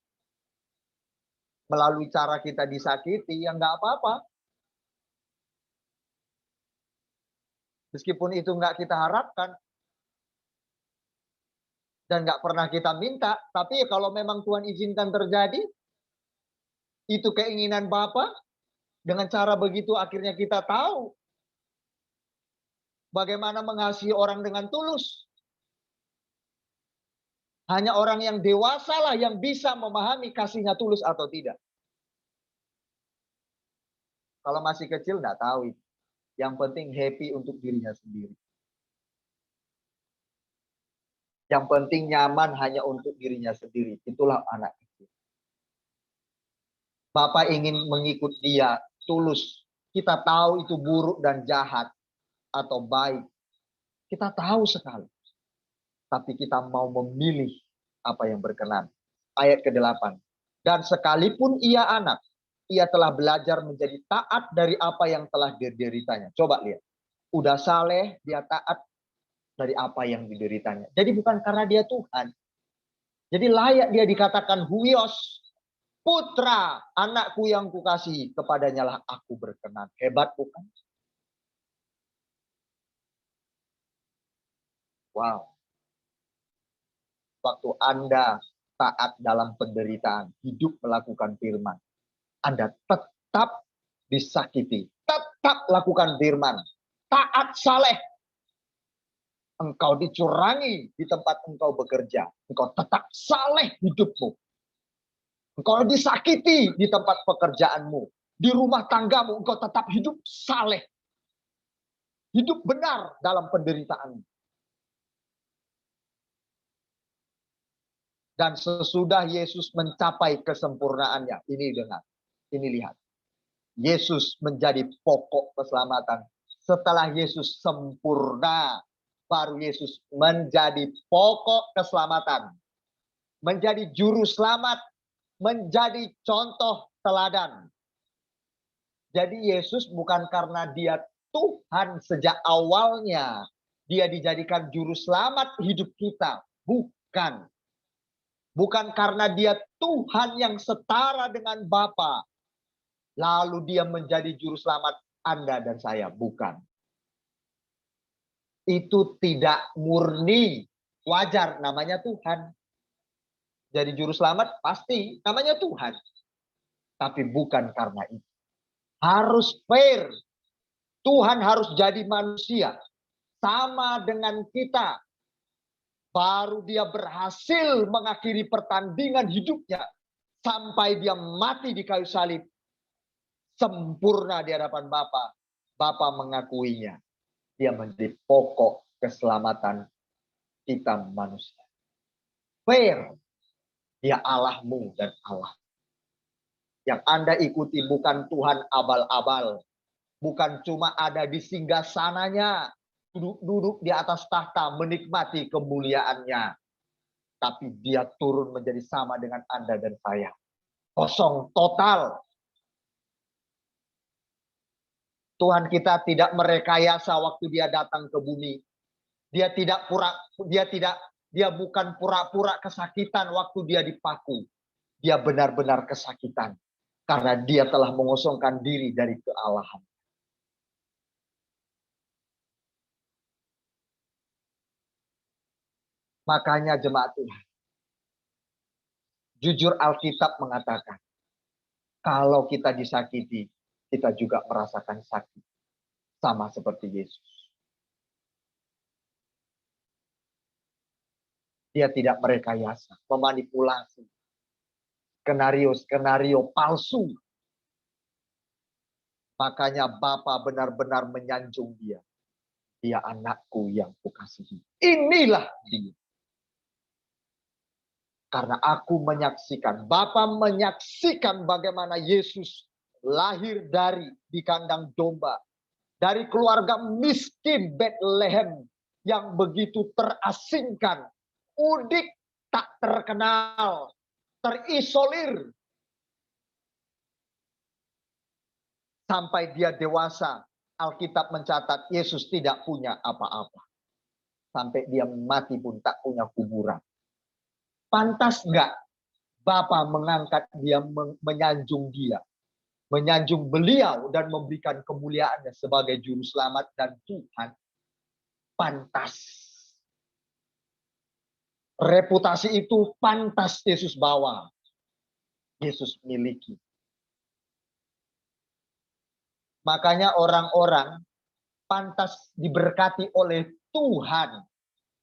melalui cara kita disakiti, ya nggak apa-apa. Meskipun itu nggak kita harapkan. Dan nggak pernah kita minta. Tapi kalau memang Tuhan izinkan terjadi, itu keinginan Bapa, dengan cara begitu akhirnya kita tahu bagaimana mengasihi orang dengan tulus. Hanya orang yang dewasa lah yang bisa memahami kasihnya tulus atau tidak. Kalau masih kecil nggak tahu itu. Yang penting happy untuk dirinya sendiri. Yang penting nyaman hanya untuk dirinya sendiri. Itulah anak kecil. Bapak ingin mengikut dia tulus. Kita tahu itu buruk dan jahat atau baik. Kita tahu sekali. Tapi kita mau memilih apa yang berkenan. Ayat ke-8. Dan sekalipun ia anak, ia telah belajar menjadi taat dari apa yang telah dideritanya. Coba lihat. Udah saleh, dia taat dari apa yang dideritanya. Jadi bukan karena dia Tuhan. Jadi layak dia dikatakan Huyos, putra, anakku yang kukasihi, kepadanya lah aku berkenan. Hebat bukan? Wow. Waktu Anda taat dalam penderitaan, hidup melakukan firman, Anda tetap disakiti. Tetap lakukan firman. Taat saleh. Engkau dicurangi di tempat engkau bekerja. Engkau tetap saleh hidupmu. Engkau disakiti di tempat pekerjaanmu. Di rumah tanggamu engkau tetap hidup saleh. Hidup benar dalam penderitaan. Dan sesudah Yesus mencapai kesempurnaannya. Ini dengar. Ini lihat. Yesus menjadi pokok keselamatan. Setelah Yesus sempurna, baru Yesus menjadi pokok keselamatan. Menjadi juru selamat. Menjadi contoh teladan. Jadi Yesus bukan karena dia Tuhan sejak awalnya, dia dijadikan juru selamat hidup kita. Bukan. Bukan karena dia Tuhan yang setara dengan Bapa, lalu dia menjadi juru selamat Anda dan saya. Bukan. Itu tidak murni. Wajar, namanya Tuhan. Jadi juru selamat pasti namanya Tuhan. Tapi bukan karena itu. Harus fair. Tuhan harus jadi manusia. Sama dengan kita. Baru dia berhasil mengakhiri pertandingan hidupnya. Sampai dia mati di kayu salib. Sempurna di hadapan Bapa. Bapa mengakuinya. Dia menjadi pokok keselamatan kita manusia. Fair. Dia Allahmu dan Allah. Yang Anda ikuti bukan Tuhan abal-abal. Bukan cuma ada di singgasananya. Duduk di atas tahta menikmati kemuliaannya. Tapi dia turun menjadi sama dengan Anda dan saya. Kosong total. Tuhan kita tidak merekayasa waktu dia datang ke bumi. Dia bukan pura-pura kesakitan waktu dia dipaku. Dia benar-benar kesakitan. Karena dia telah mengosongkan diri dari kealahan. Makanya jemaat Tuhan. Jujur Alkitab mengatakan. Kalau kita disakiti, kita juga merasakan sakit. Sama seperti Yesus. Dia tidak merekayasa, memanipulasi. Skenario palsu. Makanya Bapa benar-benar menyanjung dia. Dia anakku yang kukasihi. Inilah dia. Karena aku menyaksikan, Bapa menyaksikan bagaimana Yesus lahir di kandang domba. Dari keluarga miskin Bethlehem yang begitu terasingkan. Udik tak terkenal. Terisolir. Sampai dia dewasa, Alkitab mencatat Yesus tidak punya apa-apa. Sampai dia mati pun tak punya kuburan. Pantas enggak Bapa mengangkat dia, menyanjung dia. Menyanjung beliau dan memberikan kemuliaannya sebagai juru selamat dan Tuhan. Pantas. Reputasi itu pantas Yesus bawa. Yesus miliki. Makanya orang-orang pantas diberkati oleh Tuhan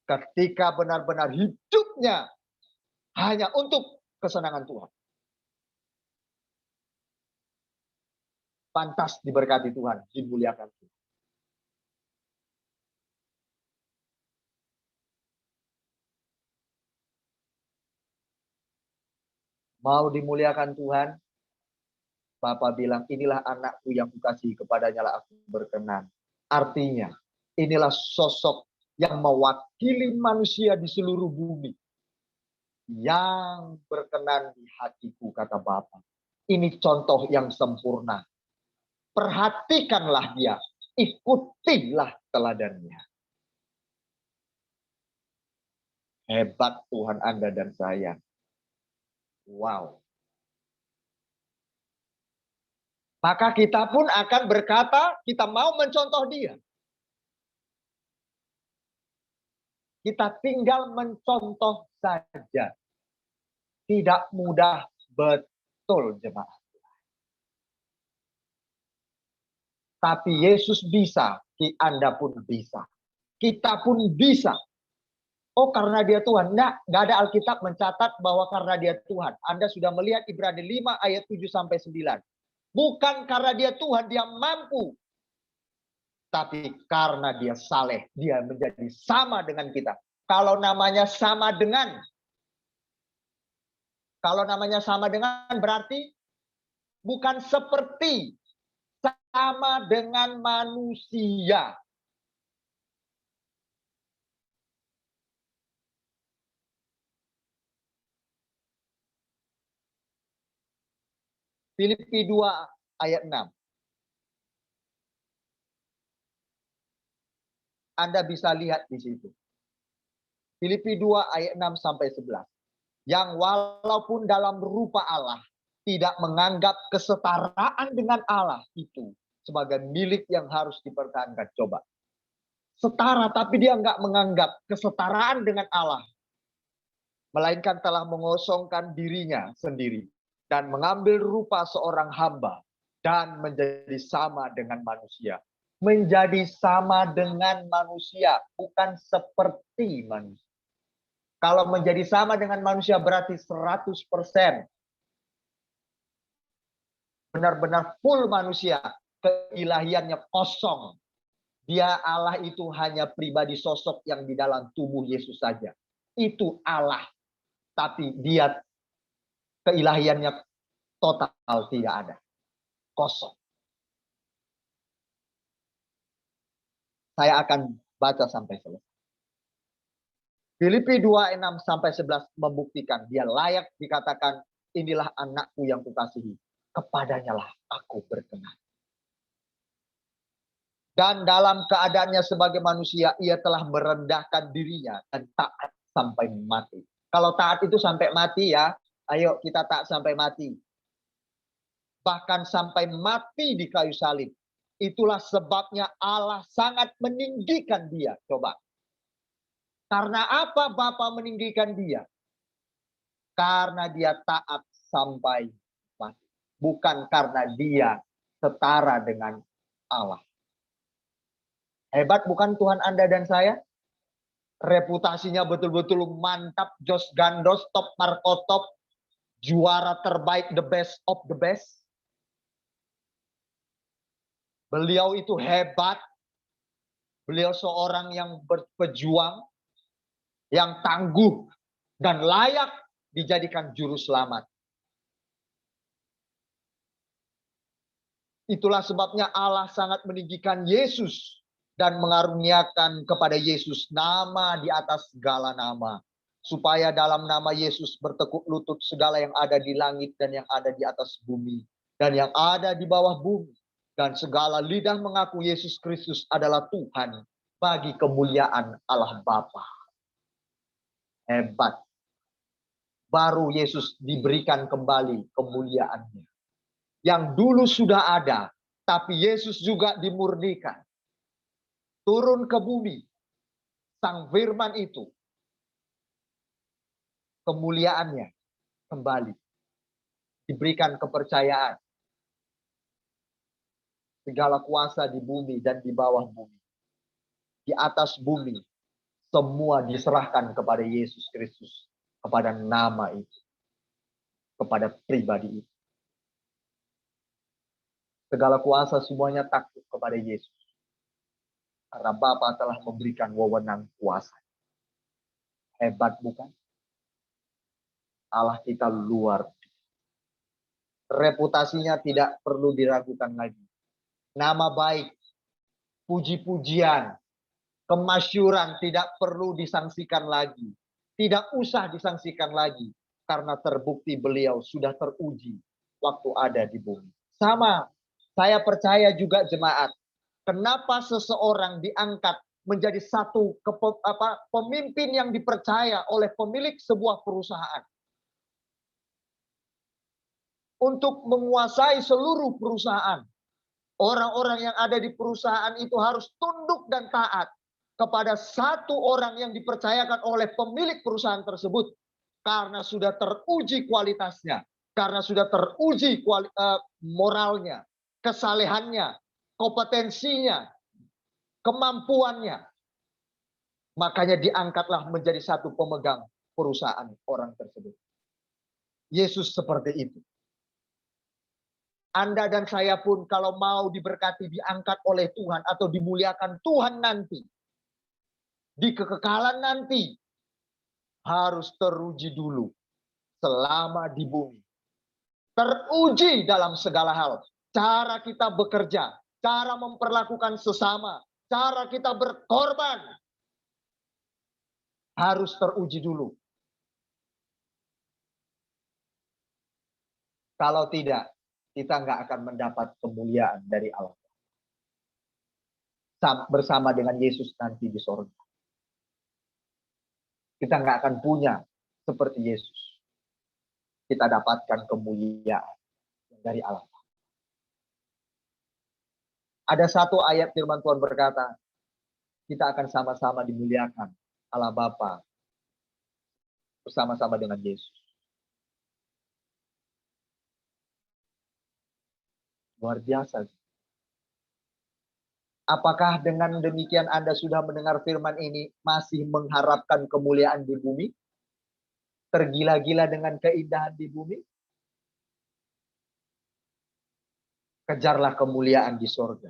ketika benar-benar hidupnya hanya untuk kesenangan Tuhan. Pantas diberkati Tuhan, dimuliakan Tuhan. Mau dimuliakan Tuhan, Bapa bilang, inilah anakku yang kukasihi, kepadanya lah aku berkenan. Artinya, inilah sosok yang mewakili manusia di seluruh bumi. Yang berkenan di hatiku, kata Bapa. Ini contoh yang sempurna. Perhatikanlah dia, ikutilah teladannya. Hebat Tuhan Anda dan saya. Wow. Maka kita pun akan berkata, kita mau mencontoh dia. Kita tinggal mencontoh saja. Tidak mudah betul, jemaat. Tapi Yesus bisa, Anda pun bisa. Kita pun bisa. Oh, karena dia Tuhan. Nggak ada Alkitab mencatat bahwa karena dia Tuhan. Anda sudah melihat Ibrani 5 ayat 7-9. Bukan karena dia Tuhan, dia mampu. Tapi karena dia saleh, dia menjadi sama dengan kita. Kalau namanya sama dengan berarti bukan seperti, sama dengan manusia. Filipi 2 ayat 6. Anda bisa lihat di situ. Filipi 2 ayat 6 sampai 11. Yang walaupun dalam rupa Allah tidak menganggap kesetaraan dengan Allah itu sebagai milik yang harus dipertahankan. Coba. Setara tapi dia nggak menganggap kesetaraan dengan Allah. Melainkan telah mengosongkan dirinya sendiri dan mengambil rupa seorang hamba dan menjadi sama dengan manusia. Menjadi sama dengan manusia, bukan seperti manusia. Kalau menjadi sama dengan manusia berarti 100%. Benar-benar full manusia. Keilahiannya kosong. Dia Allah itu hanya pribadi sosok yang di dalam tubuh Yesus saja. Itu Allah. Tapi dia keilahiannya total tidak ada. Kosong. Saya akan baca sampai selesai. Filipi 2, 6 sampai 11 membuktikan dia layak dikatakan inilah anakku yang kukasihi. Kepadanya lah aku berkenan. Dan dalam keadaannya sebagai manusia, ia telah merendahkan dirinya dan taat sampai mati. Kalau taat itu sampai mati ya, ayo kita taat sampai mati. Bahkan sampai mati di kayu salib. Itulah sebabnya Allah sangat meninggikan dia. Coba. Karena apa Bapa meninggikan dia? Karena dia taat sampai mati. Bukan karena dia setara dengan Allah. Hebat bukan Tuhan Anda dan saya? Reputasinya betul-betul mantap. Jos Gandos, top Marco top. Juara terbaik, the best of the best. Beliau itu hebat. Beliau seorang yang berpejuang. Yang tangguh. Dan layak dijadikan juru selamat. Itulah sebabnya Allah sangat meninggikan Yesus. Dan mengaruniakan kepada Yesus nama di atas segala nama. Supaya dalam nama Yesus bertekuk lutut segala yang ada di langit dan yang ada di atas bumi. Dan yang ada di bawah bumi. Dan segala lidah mengaku Yesus Kristus adalah Tuhan. Bagi kemuliaan Allah Bapa. Hebat. Baru Yesus diberikan kembali kemuliaannya. Yang dulu sudah ada. Tapi Yesus juga dimurnikan. Turun ke bumi. Sang firman itu. Kemuliaannya kembali. Diberikan kepercayaan. Segala kuasa di bumi dan di bawah bumi. Di atas bumi. Semua diserahkan kepada Yesus Kristus. Kepada nama itu. Kepada pribadi itu. Segala kuasa semuanya takut kepada Yesus. Karena Bapa telah memberikan wewenang kuasa. Hebat bukan? Allah kita luar biasa. Reputasinya tidak perlu diragukan lagi. Nama baik, puji-pujian, kemasyuran tidak perlu disangsikan lagi. Tidak usah disangsikan lagi. Karena terbukti beliau sudah teruji waktu ada di bumi. Sama, saya percaya juga jemaat. Kenapa seseorang diangkat menjadi satu pemimpin yang dipercaya oleh pemilik sebuah perusahaan. Untuk menguasai seluruh perusahaan. Orang-orang yang ada di perusahaan itu harus tunduk dan taat kepada satu orang yang dipercayakan oleh pemilik perusahaan tersebut. Karena sudah teruji kualitasnya. Karena sudah teruji moralnya, kesalehannya, kompetensinya, kemampuannya. Makanya diangkatlah menjadi satu pemegang perusahaan orang tersebut. Yesus seperti itu. Anda dan saya pun kalau mau diberkati, diangkat oleh Tuhan atau dimuliakan Tuhan nanti. Di kekekalan nanti. Harus teruji dulu. Selama di bumi. Teruji dalam segala hal. Cara kita bekerja. Cara memperlakukan sesama. Cara kita berkorban. Harus teruji dulu. Kalau tidak, kita nggak akan mendapat kemuliaan dari Allah. bersama dengan Yesus nanti di sorga. Kita nggak akan punya seperti Yesus. Kita dapatkan kemuliaan dari Allah. Ada satu ayat firman Tuhan berkata, kita akan sama-sama dimuliakan Allah Bapa bersama-sama dengan Yesus. Luar biasa. Apakah dengan demikian Anda sudah mendengar firman ini masih mengharapkan kemuliaan di bumi? Tergila-gila dengan keindahan di bumi? Kejarlah kemuliaan di sorga.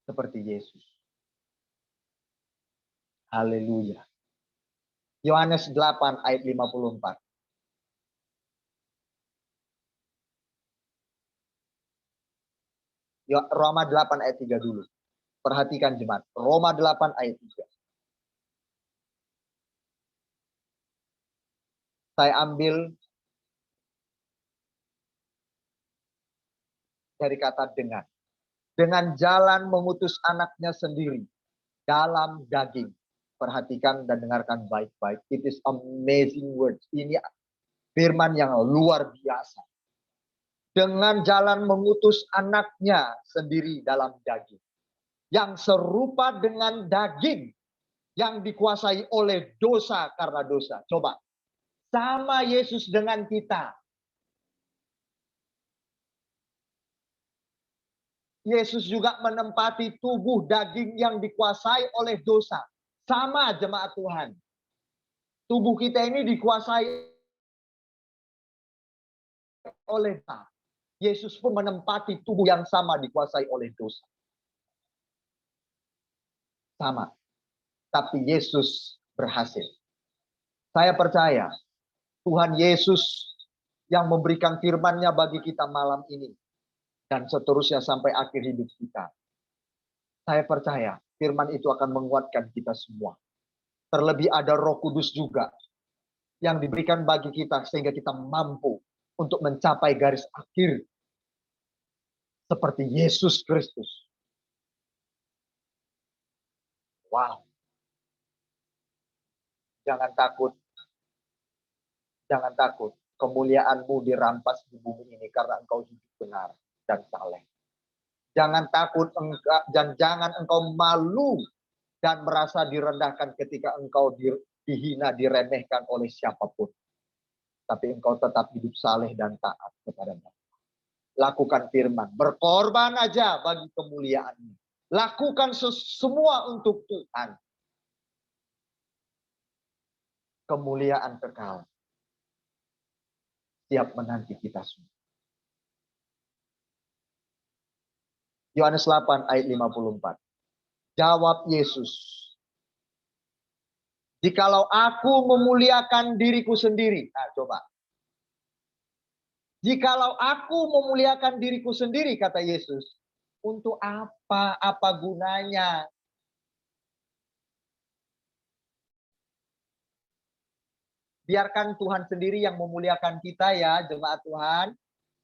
Seperti Yesus. Haleluya. Yohanes 8 ayat 54. Roma 8 ayat 3 dulu. Perhatikan jemaat. Roma 8 ayat 3. Saya ambil dari kata dengan. Dengan jalan mengutus anaknya sendiri dalam daging. Perhatikan dan dengarkan baik-baik. It is amazing words. Ini firman yang luar biasa. Dengan jalan mengutus anaknya sendiri dalam daging. Yang serupa dengan daging yang dikuasai oleh dosa karena dosa. Coba. Sama Yesus dengan kita. Yesus juga menempati tubuh daging yang dikuasai oleh dosa. Sama jemaat Tuhan. Tubuh kita ini dikuasai oleh dosa. Yesus pun menempati tubuh yang sama dikuasai oleh dosa. Sama. Tapi Yesus berhasil. Saya percaya Tuhan Yesus yang memberikan firman-Nya bagi kita malam ini. Dan seterusnya sampai akhir hidup kita. Saya percaya firman itu akan menguatkan kita semua. Terlebih ada Roh Kudus juga yang diberikan bagi kita sehingga kita mampu untuk mencapai garis akhir seperti Yesus Kristus. Wow. Jangan takut. Jangan takut. Kemuliaanmu dirampas di bumi ini karena engkau hidup benar dan saleh. Jangan takut dan jangan engkau malu dan merasa direndahkan ketika engkau dihina, diremehkan oleh siapapun. Tapi engkau tetap hidup saleh dan taat kepada Bapa. Lakukan firman. Berkorban aja bagi kemuliaan-Nya. Lakukan semua untuk Tuhan. Kemuliaan kekal. Siap menanti kita semua. Yohanes 8 ayat 54. Jawab Yesus. Jikalau aku memuliakan diriku sendiri. Nah, coba. Jikalau aku memuliakan diriku sendiri, kata Yesus. Untuk apa? Apa gunanya? Biarkan Tuhan sendiri yang memuliakan kita ya, jemaat Tuhan.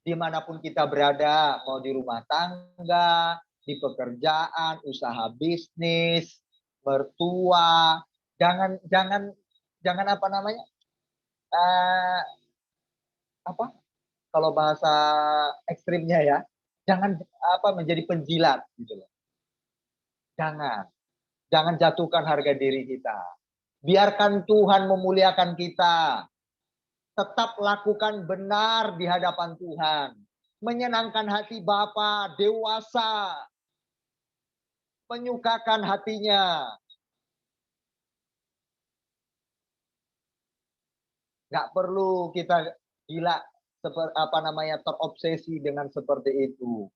Dimanapun kita berada. Mau di rumah tangga, di pekerjaan, usaha bisnis, mertua. Jangan apa namanya? Kalau bahasa ekstrimnya ya, jangan menjadi penjilat gitu loh. Jangan jatuhkan harga diri kita. Biarkan Tuhan memuliakan kita. Tetap lakukan benar di hadapan Tuhan. Menyenangkan hati Bapa, dewasa. Menyukakan hatinya. Nggak perlu kita gila terobsesi dengan seperti itu.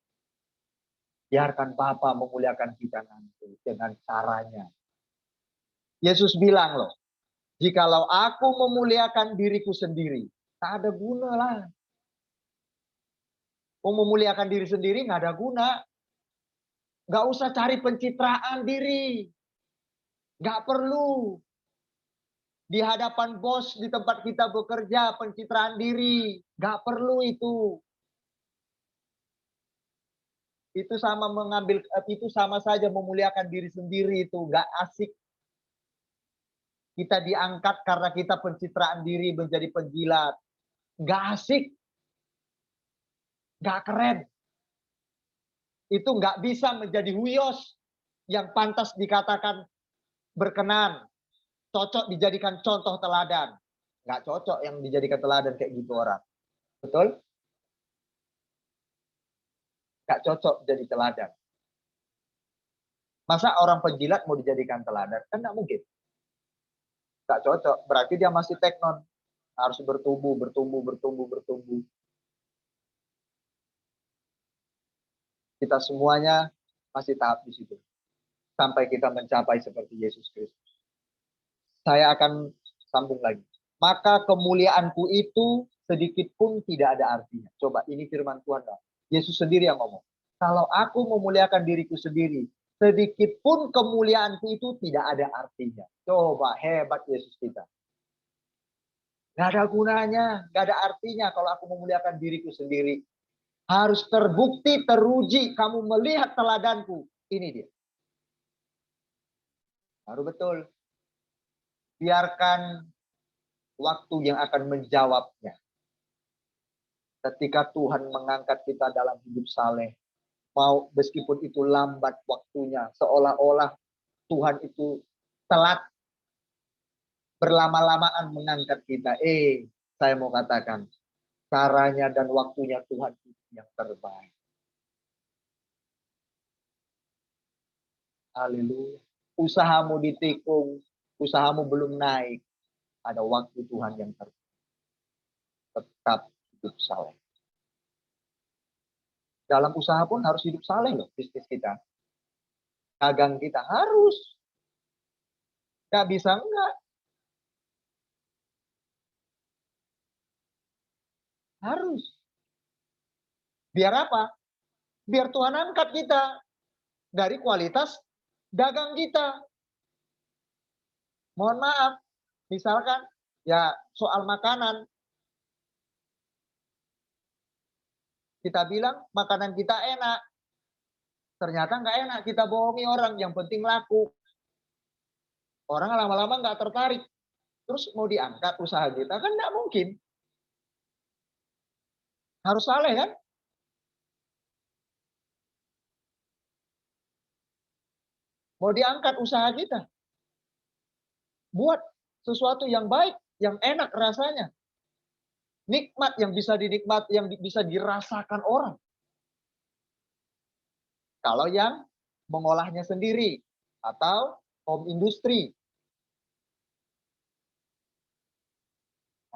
Biarkan Bapa memuliakan kita nanti dengan caranya. Yesus bilang loh, jikalau aku memuliakan diriku sendiri, tak ada guna lah. Mau memuliakan diri sendiri nggak ada guna. Nggak usah cari pencitraan diri. Nggak perlu. Di hadapan bos, di tempat kita bekerja, pencitraan diri. Nggak perlu itu. Itu sama saja memuliakan diri sendiri, itu nggak asik. Kita diangkat karena kita pencitraan diri menjadi penjilat. Nggak asik. Nggak keren. Itu nggak bisa menjadi huyos yang pantas dikatakan berkenan. Cocok dijadikan contoh teladan. Nggak cocok yang dijadikan teladan kayak gitu orang. Betul? Nggak cocok jadi teladan. Masa orang penjilat mau dijadikan teladan? Kan nggak mungkin. Nggak cocok. Berarti dia masih teknon. Harus bertumbuh. Kita semuanya masih tahap di situ. Sampai kita mencapai seperti Yesus Kristus. Saya akan sambung lagi. Maka kemuliaanku itu sedikit pun tidak ada artinya. Coba, ini firman Tuhan. Yesus sendiri yang ngomong. Kalau aku memuliakan diriku sendiri, sedikit pun kemuliaanku itu tidak ada artinya. Coba, hebat Yesus kita. Gak ada gunanya, gak ada artinya kalau aku memuliakan diriku sendiri. Harus terbukti, teruji, kamu melihat teladanku. Ini dia. Baru betul. Biarkan waktu yang akan menjawabnya. Ketika Tuhan mengangkat kita dalam hidup saleh, mau meskipun itu lambat waktunya, seolah-olah Tuhan itu telat berlama-lamaan mengangkat kita. Saya mau katakan, caranya dan waktunya Tuhan itu yang terbaik. Haleluya. Usahamu ditikung, usahamu belum naik, ada waktu Tuhan yang terbaik. Tetap hidup saleh. Dalam usaha pun harus hidup saleh loh, bisnis kita. Dagang kita harus. Nggak bisa enggak. Harus. Biar apa? Biar Tuhan angkat kita dari kualitas dagang kita. Mohon maaf, misalkan ya soal makanan. Kita bilang makanan kita enak. Ternyata nggak enak, kita bohongi orang, yang penting laku. Orang lama-lama nggak tertarik. Terus mau diangkat usaha kita, kan nggak mungkin. Harus saleh kan? Mau diangkat usaha kita. Buat sesuatu yang baik, yang enak rasanya. Nikmat yang bisa dinikmati, yang bisa dirasakan orang. Kalau yang mengolahnya sendiri atau home industry.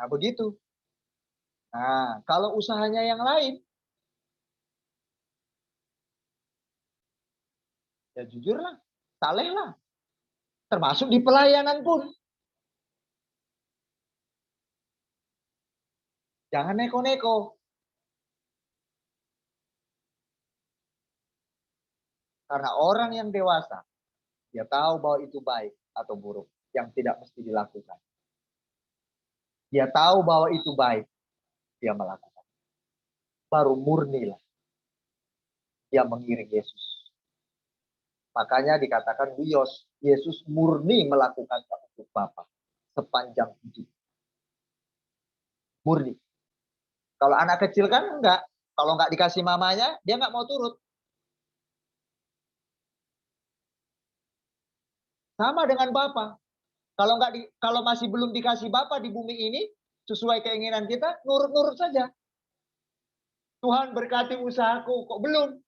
Nah, begitu. Nah, kalau usahanya yang lain, ya jujurlah, salehlah. Termasuk di pelayanan pun. Jangan neko-neko. Karena orang yang dewasa, dia tahu bahwa itu baik atau buruk, yang tidak mesti dilakukan. Dia tahu bahwa itu baik, dia melakukan. Baru murnilah dia mengiring Yesus. Makanya dikatakan Wios, Yesus murni melakukan untuk Bapa sepanjang hidup. Murni. Kalau anak kecil kan enggak. Kalau enggak dikasih mamanya, dia enggak mau turut. Sama dengan Bapa. Kalau masih belum dikasih Bapa di bumi ini, sesuai keinginan kita, nurut-nurut saja. Tuhan berkati usahaku, kok belum?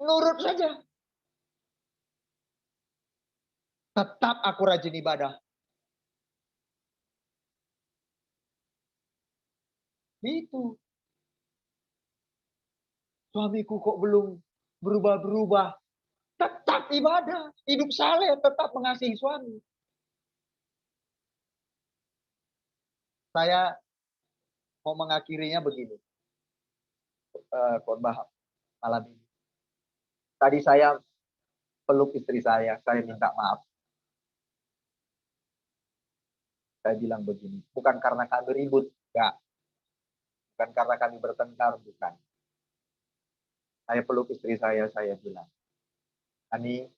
Nurut saja. Tetap aku rajin ibadah. Itu. Suamiku kok belum berubah-berubah. Tetap ibadah. Hidup saleh, tetap mengasihi suami. Saya mau mengakhirinya begini. Khotbah malam ini. Tadi saya peluk istri saya minta maaf. Saya bilang begini, bukan karena kami ribut, enggak. Bukan karena kami bertengkar, bukan. Saya peluk istri saya bilang, Ani,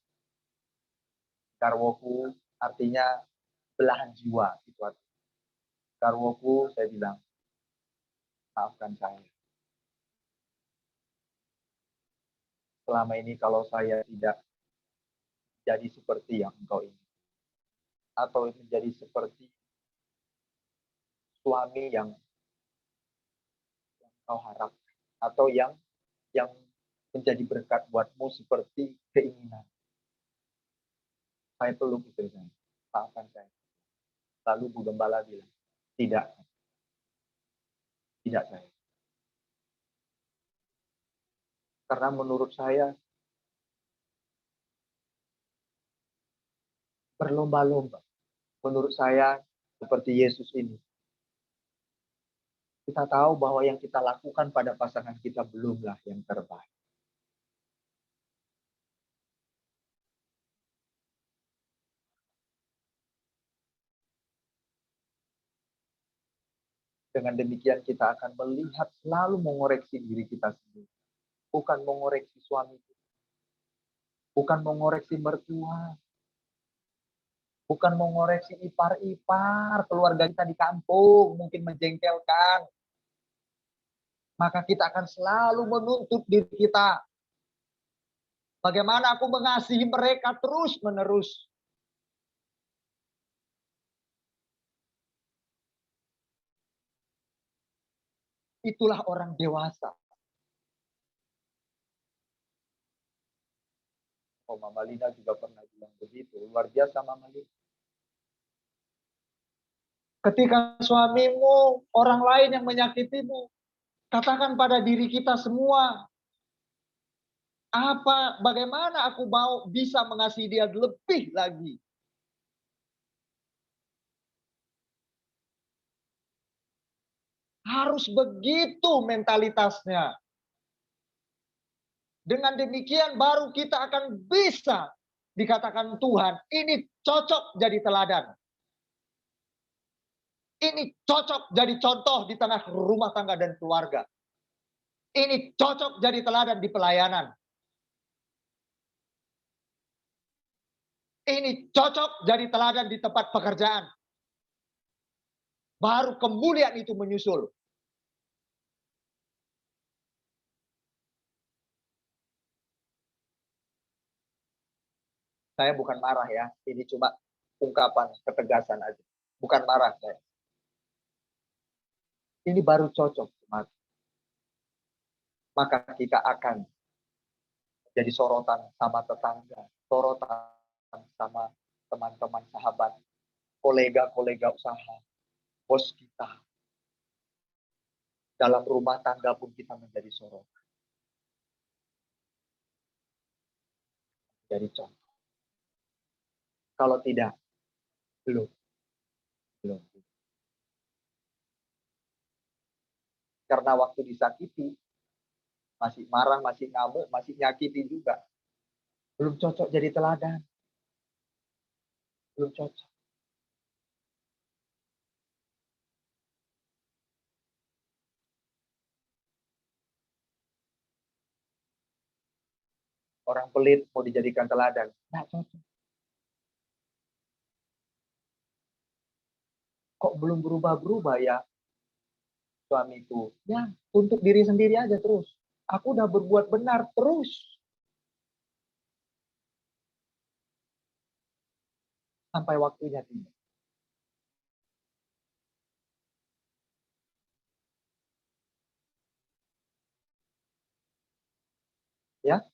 karwoku artinya belahan jiwa. Itu artinya. Karwoku, saya bilang, maafkan saya. Selama ini kalau saya tidak jadi seperti yang engkau ingin, atau menjadi seperti suami yang kau harap, atau yang menjadi berkat buatmu seperti keinginan. Saya peluk istri saya, maafkan saya. Lalu Bu Gembala bilang, tidak saya. Karena menurut saya, berlomba-lomba. Menurut saya, seperti Yesus ini. Kita tahu bahwa yang kita lakukan pada pasangan kita belumlah yang terbaik. Dengan demikian kita akan melihat selalu mengoreksi diri kita sendiri. Bukan mengoreksi suami kita. Bukan mengoreksi mertua. Bukan mengoreksi ipar-ipar, keluarga kita di kampung, mungkin menjengkelkan. Maka kita akan selalu menuntut diri kita. Bagaimana aku mengasihi mereka terus-menerus. Itulah orang dewasa. Oh, Mama Lina juga pernah bilang begitu. Luar biasa Mama Lina. Ketika suamimu, orang lain yang menyakitimu, katakan pada diri kita semua, bagaimana aku mau bisa mengasihi dia lebih lagi. Harus begitu mentalitasnya. Dengan demikian baru kita akan bisa dikatakan Tuhan, ini cocok jadi teladan. Ini cocok jadi contoh di tengah rumah tangga dan keluarga. Ini cocok jadi teladan di pelayanan. Ini cocok jadi teladan di tempat pekerjaan. Baru kemuliaan itu menyusul. Saya bukan marah ya, ini cuma ungkapan ketegasan aja. Bukan marah saya. Ini baru cocok. Maka kita akan jadi sorotan sama tetangga, sorotan sama teman-teman sahabat, kolega-kolega usaha, bos kita. Dalam rumah tangga pun kita menjadi sorotan. Jadi contoh. Kalau tidak, belum. Karena waktu disakiti, masih marah, masih ngamuk, masih nyakiti juga. Belum cocok jadi teladan. Belum cocok. Orang pelit mau dijadikan teladan. Nggak cocok. Kok belum berubah-berubah ya suamiku? Ya, untuk diri sendiri aja terus. Aku udah berbuat benar terus. Sampai waktunya tiba. Ya,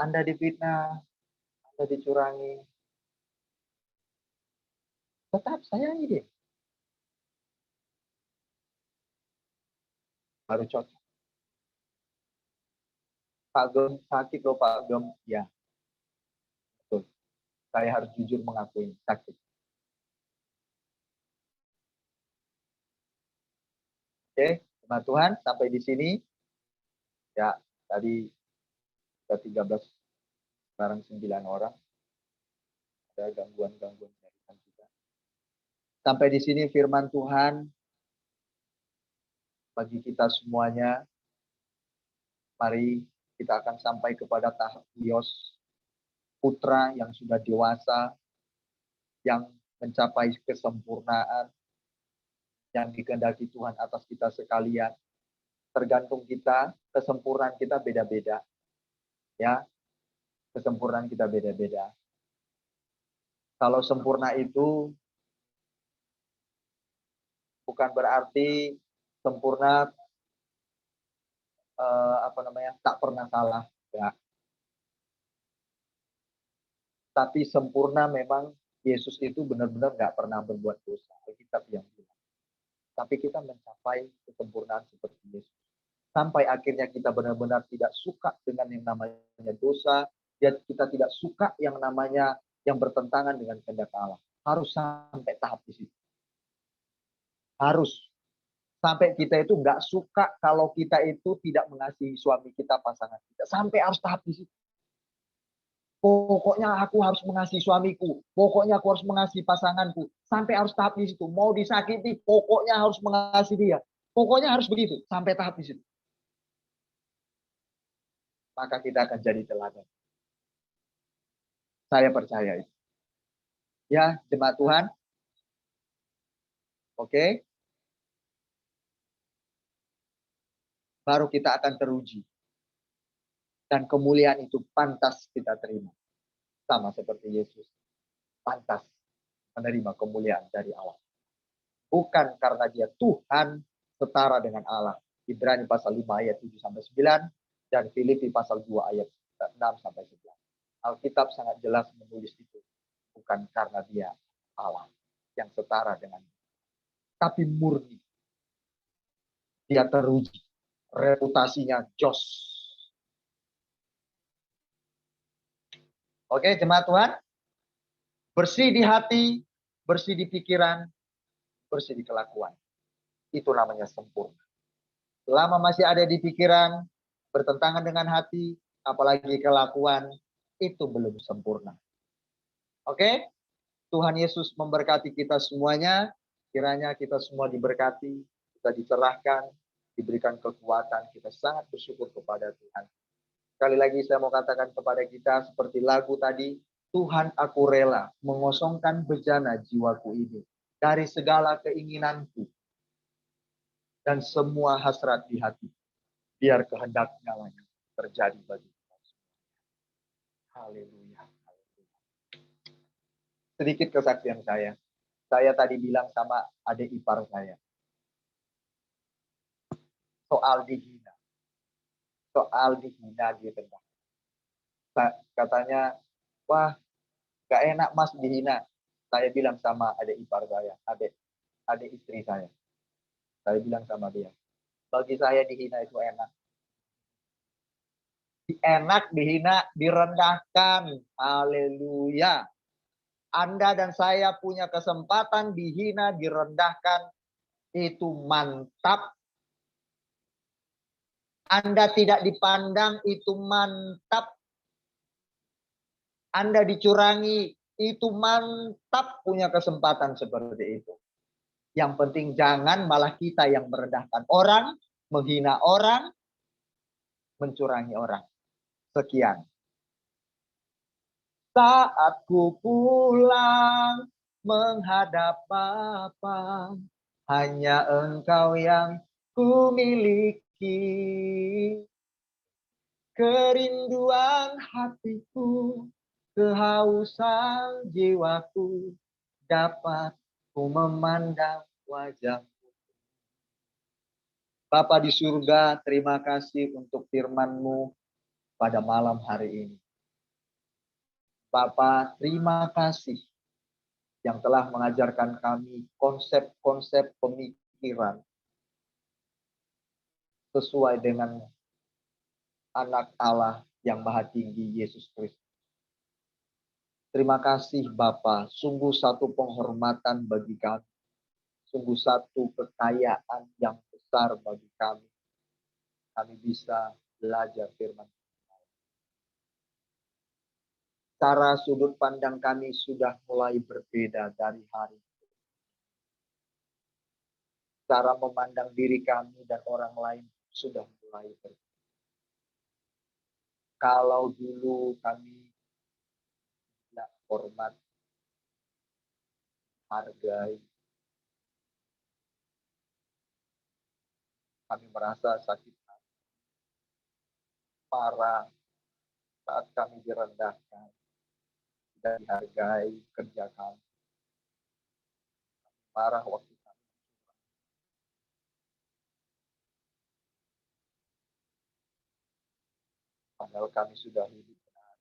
Anda difitnah, Anda dicurangi. Tetap sayangi dia. Baru cocok. Pak Gem, sakit loh Pak Gem. Ya, betul. Saya harus jujur mengakui sakit. Oke, terima Tuhan sampai di sini. Ya, tadi kita 13, sekarang 9 orang. Ada gangguan-gangguan jaringan kita. Sampai di sini firman Tuhan bagi kita semuanya. Mari kita akan sampai kepada tahap Hios, putra yang sudah dewasa, yang mencapai kesempurnaan, yang dikehendaki Tuhan atas kita sekalian. Tergantung kita, kesempurnaan kita beda-beda. Ya, kesempurnaan kita beda-beda. Kalau sempurna itu bukan berarti sempurna tak pernah salah, ya. Tapi sempurna memang Yesus itu benar-benar nggak pernah berbuat dosa. Alkitab yang bilang. Tapi kita mencapai kesempurnaan seperti Yesus. Sampai akhirnya kita benar-benar tidak suka dengan yang namanya dosa, dan kita tidak suka yang namanya yang bertentangan dengan kehendak Allah. Harus sampai tahap di situ. Harus. Sampai kita itu nggak suka kalau kita itu tidak mengasihi suami kita, pasangan kita. Sampai harus tahap di situ. Pokoknya aku harus mengasihi suamiku. Pokoknya aku harus mengasihi pasanganku. Sampai harus tahap di situ. Mau disakiti, pokoknya harus mengasihi dia. Pokoknya harus begitu. Sampai tahap di situ. Maka kita akan jadi teladan. Saya percaya itu. Ya, jemaat Tuhan. Oke. Baru kita akan teruji. Dan kemuliaan itu pantas kita terima. Sama seperti Yesus. Pantas menerima kemuliaan dari Allah. Bukan karena dia Tuhan setara dengan Allah. Ibrani pasal 5 ayat 7-9. Dan Filipi pasal 2 ayat 6-11. Alkitab sangat jelas menulis itu. Bukan karena dia Allah yang setara dengan dia. Tapi murni. Dia teruji. Reputasinya jos. Oke, jemaat Tuhan. Bersih di hati, bersih di pikiran, bersih di kelakuan. Itu namanya sempurna. Selama masih ada di pikiran, bertentangan dengan hati, apalagi kelakuan, itu belum sempurna. Oke? Tuhan Yesus memberkati kita semuanya. Kiranya kita semua diberkati, kita dicerahkan, diberikan kekuatan. Kita sangat bersyukur kepada Tuhan. Sekali lagi saya mau katakan kepada kita seperti lagu tadi, Tuhan aku rela mengosongkan bejana jiwaku ini dari segala keinginanku dan semua hasrat di hati. Biar kehendak nyalanya terjadi bagi kita. Haleluya. Sedikit kesaksian saya. Saya tadi bilang sama adik ipar saya. Soal dihina. Soal dihina gitu. Katanya, wah gak enak mas dihina. Saya bilang sama adik ipar saya, adik istri saya. Saya bilang sama dia, bagi saya dihina itu enak. Enak dihina, direndahkan. Haleluya. Anda dan saya punya kesempatan dihina, direndahkan. Itu mantap. Anda tidak dipandang, itu mantap. Anda dicurangi, itu mantap punya kesempatan seperti itu. Yang penting jangan malah kita yang merendahkan orang, menghina orang, mencurangi orang. Sekian. Saat ku pulang menghadap Bapa, hanya Engkau yang ku miliki. Kerinduan hatiku, kehausan jiwaku, dapat ku memandang wajah-Mu. Bapa di surga, terima kasih untuk firman-Mu pada malam hari ini. Bapa, terima kasih yang telah mengajarkan kami konsep-konsep pemikiran sesuai dengan Anak Allah yang Maha Tinggi, Yesus Kristus. Terima kasih Bapa, sungguh satu penghormatan bagi kami. Sungguh satu kekayaan yang besar bagi kami. Kami bisa belajar firman. Cara sudut pandang kami sudah mulai berbeda dari hari itu. Cara memandang diri kami dan orang lain sudah mulai berbeda. Kalau dulu kami tidak hormat, hargai, kami merasa sakit hati, marah saat kami direndahkan, tidak dihargai kerja kami, marah waktu kami. Padahal kami sudah hidup benar.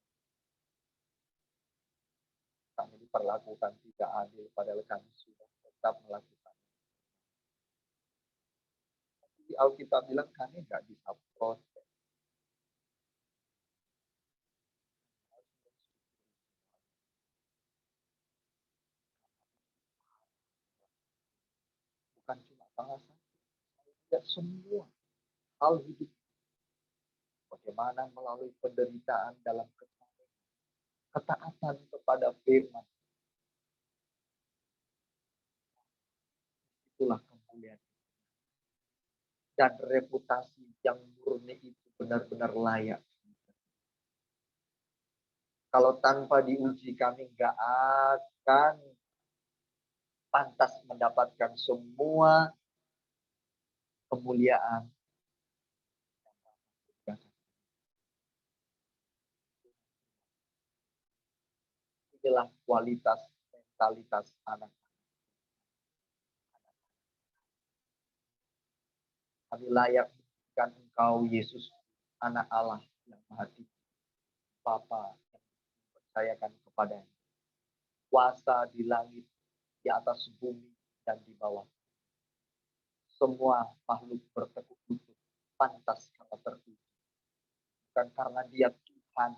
Kami diperlakukan tidak adil, padahal kami sudah tetap melakukan. Di Alkitab bilang kami nggak bisa protes. Bukan cuma bahasa, tidak semua hal hidup. Bagaimana melalui penderitaan dalam ketaatan kepada firman. Itulah kemuliaan. Dan reputasi yang murni itu benar-benar layak. Kalau tanpa diuji kami nggak akan pantas mendapatkan semua kemuliaan. Inilah kualitas mentalitas anak. Kami layak memberikan Engkau Yesus, anak Allah yang Maha Tinggi, Bapa yang percayakan kepadanya. Kuasa di langit, di atas bumi, dan di bawah. Semua makhluk bertekuk lutut, pantas karena terpuji. Bukan karena dia Tuhan,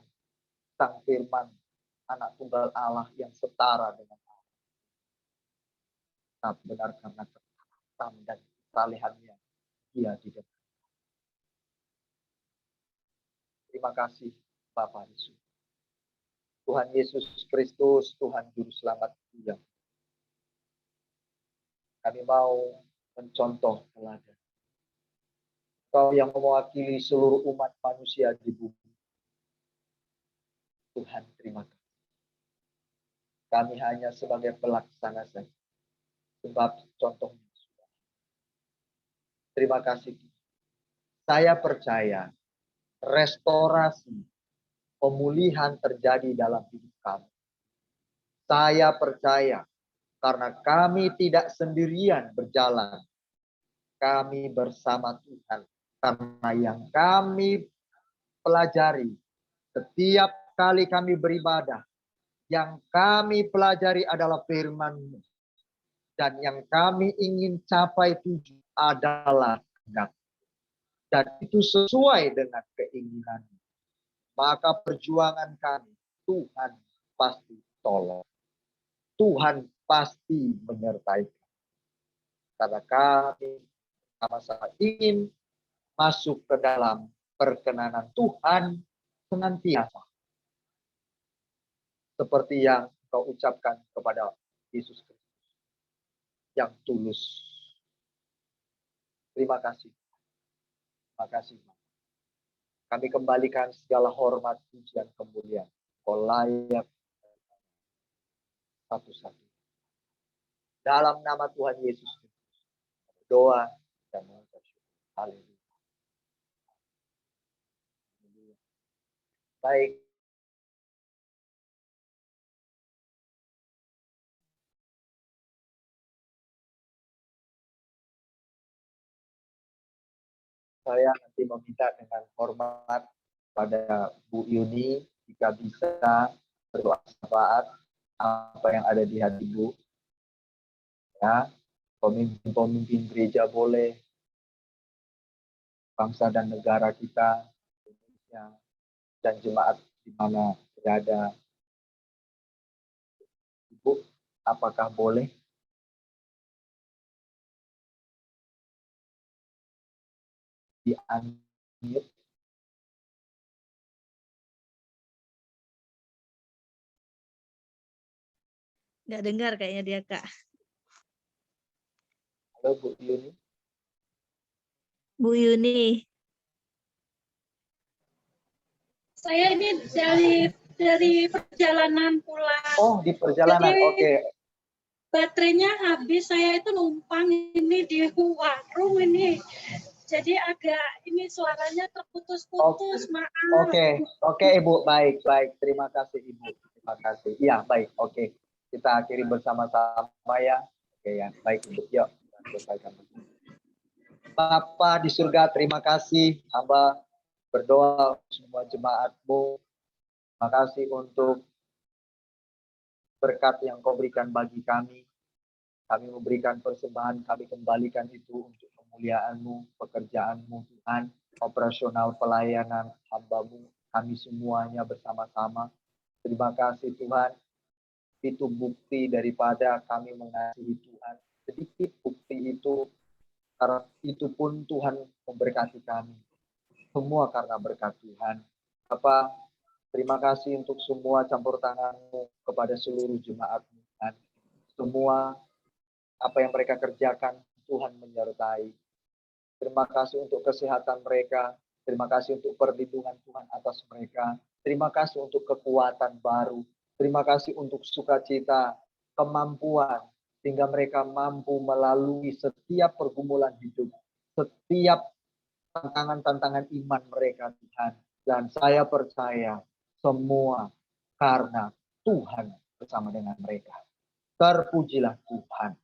Sang Firman, anak tunggal Allah yang setara dengan Allah. Tapi benar karena ketaatan dan kesalehannya dia di depan. Terima kasih Bapak Yesus. Tuhan Yesus Kristus, Tuhan Juru Selamat yang kami mau mencontoh teladan. Kau yang mewakili seluruh umat manusia di bumi. Tuhan, terima kasih. Kami hanya sebagai pelaksana saja. Sebab contohnya sudah. Terima kasih. Saya percaya restorasi, pemulihan terjadi dalam hidup kami. Saya percaya karena kami tidak sendirian berjalan. Kami bersama Tuhan. Karena yang kami pelajari setiap kali kami beribadah, yang kami pelajari adalah firman-Mu. Dan yang kami ingin capai tujuh adalah kehendak. Dan itu sesuai dengan keinginan. Maka perjuangan kami, Tuhan pasti tolong. Tuhan pasti menyertai kami. Karena kami sama-sama ingin masuk ke dalam perkenanan Tuhan senantiasa. Seperti yang kau ucapkan kepada Yesus Kristus. Yang tulus. Terima kasih. Terima kasih. Kami kembalikan segala hormat, pujian, kemuliaan. Kau layak satu-satu. Dalam nama Tuhan Yesus Kristus. Doa dan mengucap syukur. Haleluya. Baik. Saya nanti meminta dengan hormat pada Bu Yuni, jika bisa berdoa syafaat apa yang ada di hati Bu. Ya, pemimpin-pemimpin gereja boleh, bangsa dan negara kita, Indonesia, dan jemaat di mana berada. Ibu, apakah boleh? Di-unmute. Nggak dengar kayaknya dia, Kak. Halo Bu Yuni. Bu Yuni. Saya ini dari perjalanan pulang. Oh, di perjalanan. Jadi, Oke. baterainya habis, saya itu numpang ini di warung ini. Jadi agak ini suaranya terputus-putus, maaf. Oke, Ibu. Baik. Terima kasih, Ibu. Terima kasih. Iya, baik. Oke. Kita akhiri bersama-sama ya. Oke ya, baik Ibu. Yuk, selesaikan. Bapa di surga, terima kasih. Hamba berdoa semua jemaat-Mu. Terima kasih untuk berkat yang Kau berikan bagi kami. Kami memberikan persembahan, kami kembalikan itu untuk kemuliaan-Mu, pekerjaan-Mu Tuhan, operasional pelayanan hamba-Mu, kami semuanya bersama-sama. Terima kasih Tuhan, itu bukti daripada kami mengasihi Tuhan. Sedikit bukti itu, karena itu pun Tuhan memberkati kami. Semua karena berkat Tuhan. Bapa, terima kasih untuk semua campur tangan-Mu kepada seluruh jemaat-Mu Tuhan. Semua apa yang mereka kerjakan, Tuhan menyertai. Terima kasih untuk kesehatan mereka. Terima kasih untuk perlindungan Tuhan atas mereka. Terima kasih untuk kekuatan baru. Terima kasih untuk sukacita, kemampuan, sehingga mereka mampu melalui setiap pergumulan hidup, setiap tantangan-tantangan iman mereka, Tuhan. Dan saya percaya semua karena Tuhan bersama dengan mereka. Terpujilah Tuhan.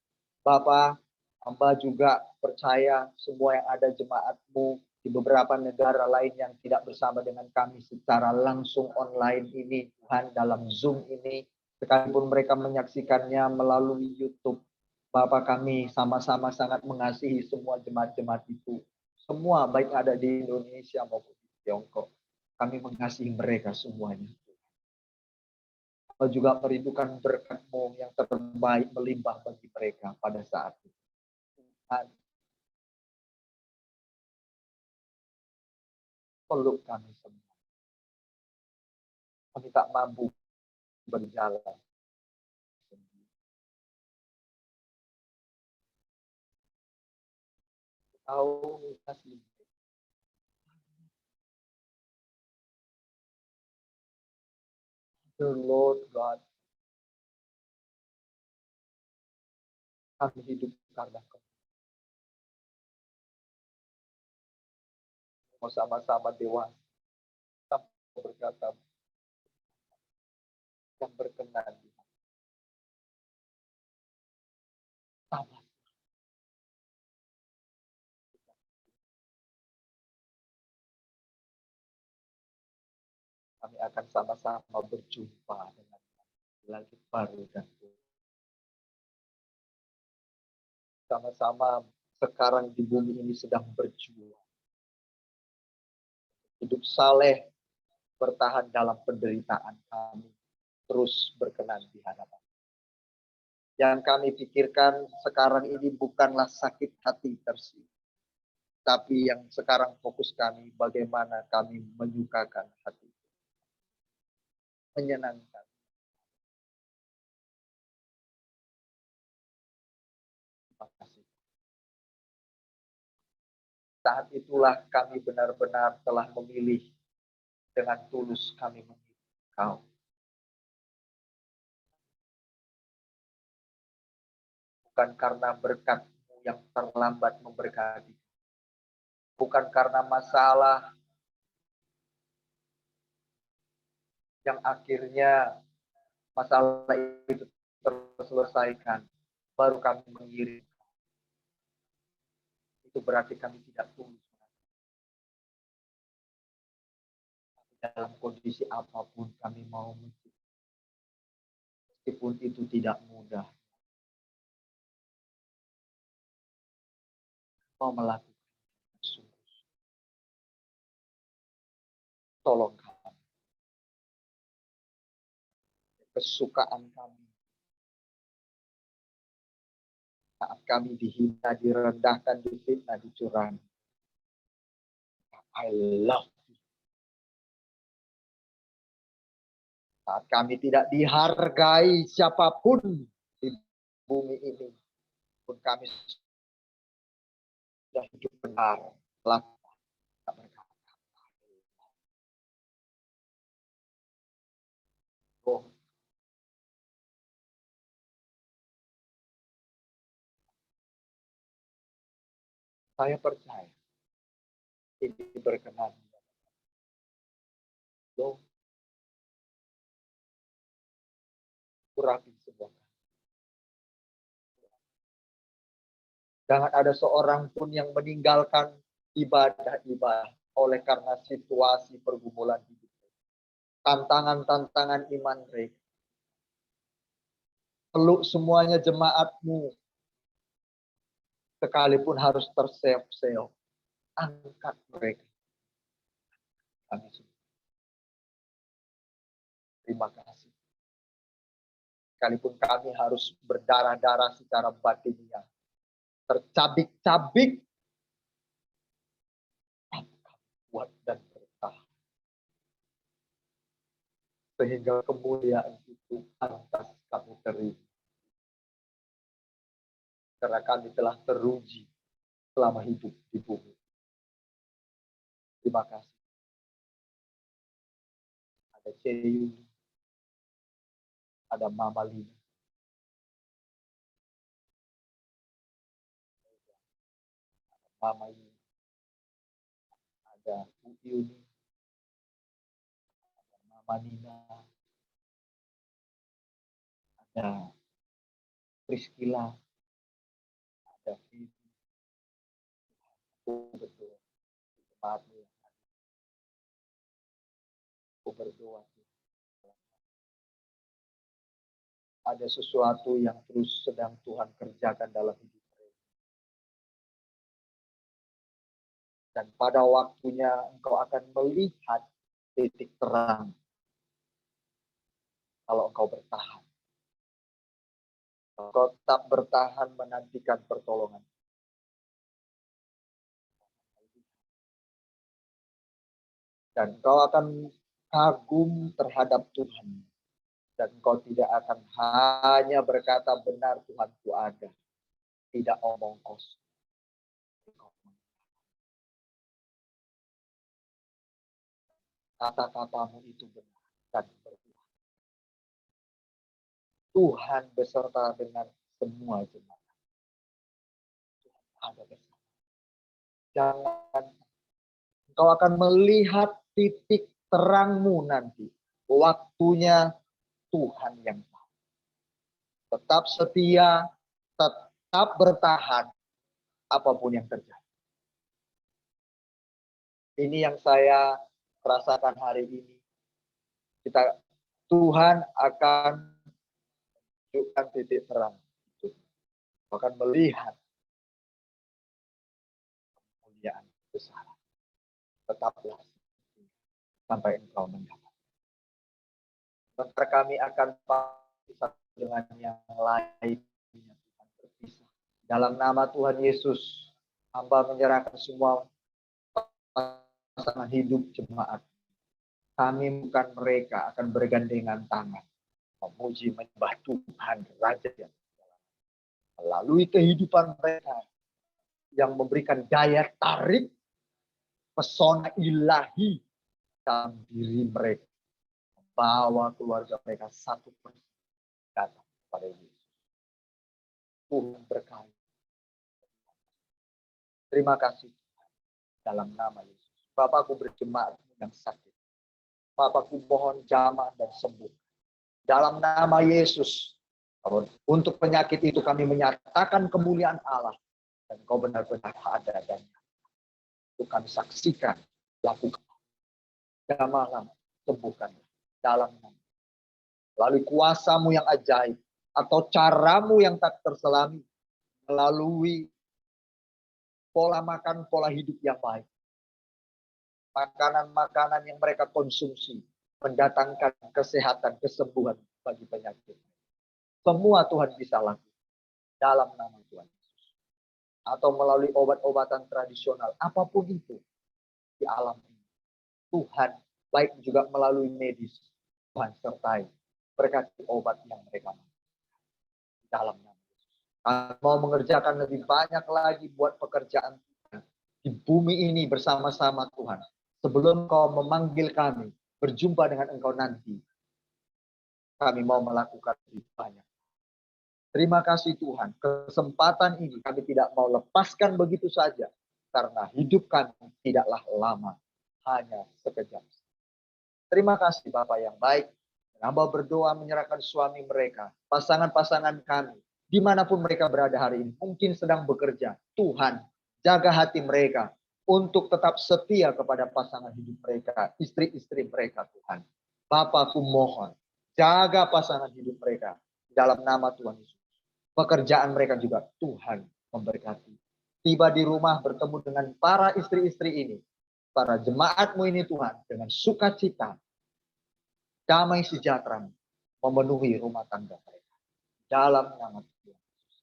Bapak, hamba juga percaya semua yang ada jemaat-Mu di beberapa negara lain yang tidak bersama dengan kami secara langsung online ini, Tuhan, dalam Zoom ini, sekalipun mereka menyaksikannya melalui YouTube. Bapak, kami sama-sama sangat mengasihi semua jemaat-jemaat itu. Semua baik ada di Indonesia maupun di Tiongkok. Kami mengasihi mereka semuanya. Juga merindukan berkat-Mu yang terbaik melimpah bagi mereka pada saat itu. Tuhan, peluk kami semua. Kami tak mampu berjalan. Kau kasih. The Lord God, kami hidup karena Kau. Mau sama-sama dewasa, sampai berkata yang berkenan di sama. Kami akan sama-sama berjumpa dengan langit baru dan bumi. Sama-sama sekarang di bumi ini sedang berjuang. Hidup saleh, bertahan dalam penderitaan kami, terus berkenan di hadapan. Yang kami pikirkan sekarang ini bukanlah sakit hati tersebut, tapi yang sekarang fokus kami bagaimana kami menyukakan hati, menyenangkan. Terima kasih. Saat itulah kami benar-benar telah memilih dengan tulus kami memilih Kau. Bukan karena berkat-Mu yang terlambat memberkati. Bukan karena masalah yang akhirnya masalah itu terselesaikan, baru kami mengirim. Itu berarti kami tidak tulus. Dalam kondisi apapun kami mau menciptakan. Meskipun itu tidak mudah. Mau melakukan sungguh. Tolong kami. Kesukaan kami. Saat kami dihina, direndahkan, difitnah, dicurangi. I love you. Saat kami tidak dihargai siapapun di bumi ini, pun kami sudah hidup benar, lakukan berkata. Saya percaya ini berkenan. Loh, urapi semua. Jangan ada seorang pun yang meninggalkan ibadah-ibadah oleh karena situasi pergumulan hidup. Tantangan-tantangan iman mereka. Peluk semuanya jemaatmu. Sekalipun harus terseok-seok. Angkat mereka. Kami semua. Terima kasih. Sekalipun kami harus berdarah-darah secara batiniah. Tercabik-cabik. Kuat dan bertahan. Sehingga kemuliaan itu pantas kami terima. Karena kami telah teruji selama hidup di bumi. Terima kasih. Ada Ceyu, ada Mama Lina, ada Mama Yuni, ada Bu Yuni, ada Mama Nina, ada Priscilla, ada Vivi. Aku berdoa, jemaatmu yang ada. Aku berdoa. Ada sesuatu yang terus sedang Tuhan kerjakan dalam hidup mereka. Dan pada waktunya engkau akan melihat titik terang. Kalau engkau bertahan. Engkau tetap bertahan menantikan pertolongan. Dan engkau akan kagum terhadap Tuhan. Dan engkau tidak akan hanya berkata benar Tuhanku ada. Tidak omong kosong. Kata-katamu itu benar dan berbuah. Tuhan beserta dengan semua jemaat. Tuhan ada bersama. Jangan engkau akan melihat titik terangmu nanti. Waktunya Tuhan yang tahu. Tetap setia, tetap bertahan apapun yang terjadi. Ini yang saya rasakan hari ini. Tuhan akan menunjukkan titik terang. Akan melihat kemuliaan besar. Tetaplah sampai engkau mendapat. Sebentar kami akan berpisah dengan yang lain. Tuhan berpisah. Dalam nama Tuhan Yesus, hamba menyerahkan semua pasangan hidup jemaat. Kami bukan mereka akan bergandengan tangan. Memuji menyembah Tuhan Raja yang melalui kehidupan mereka yang memberikan daya tarik pesona ilahi dalam diri mereka. Membawa keluarga mereka satu persatu datang kepada Yesus. Tuhan berkati. Terima kasih Tuhan. Dalam nama Yesus. Bapakku berjemaat yang sakit. Bapakku mohon jamah dan sembuh. Dalam nama Yesus. Untuk penyakit itu kami menyatakan kemuliaan Allah. Dan kau benar-benar ada dan itu kami saksikan. Lakukan. Jamahlah, sembuhkan. Dalam nama. Melalui kuasamu yang ajaib. Atau caramu yang tak terselami. Melalui pola makan, pola hidup yang baik. Makanan-makanan yang mereka konsumsi. Mendatangkan kesehatan, kesembuhan bagi penyakit. Semua Tuhan bisa lakukan. Dalam nama Tuhan Yesus. Atau melalui obat-obatan tradisional. Apapun itu. Di alam ini. Tuhan. Baik juga melalui medis. Tuhan sertai. Berkati obat yang mereka mau. Dalam nama Yesus. Kami mau mengerjakan lebih banyak lagi buat pekerjaan Tuhan. Di bumi ini bersama-sama Tuhan. Sebelum kau memanggil kami, berjumpa dengan engkau nanti, kami mau melakukan lebih banyak. Terima kasih Tuhan, kesempatan ini kami tidak mau lepaskan begitu saja. karena hidup kami tidaklah lama, hanya sekejap. Terima kasih Bapak yang baik. Hamba berdoa menyerahkan suami mereka, pasangan-pasangan kami, dimanapun mereka berada hari ini, mungkin sedang bekerja. Tuhan, jaga hati mereka untuk tetap setia kepada pasangan hidup mereka, istri-istri mereka Tuhan. Bapakku mohon, jaga pasangan hidup mereka dalam nama Tuhan Yesus. Pekerjaan mereka juga Tuhan memberkati. Tiba di rumah bertemu dengan para istri-istri ini, para jemaat-Mu ini Tuhan, dengan sukacita, damai sejahtera memenuhi rumah tangga mereka. Dalam nama Tuhan Yesus.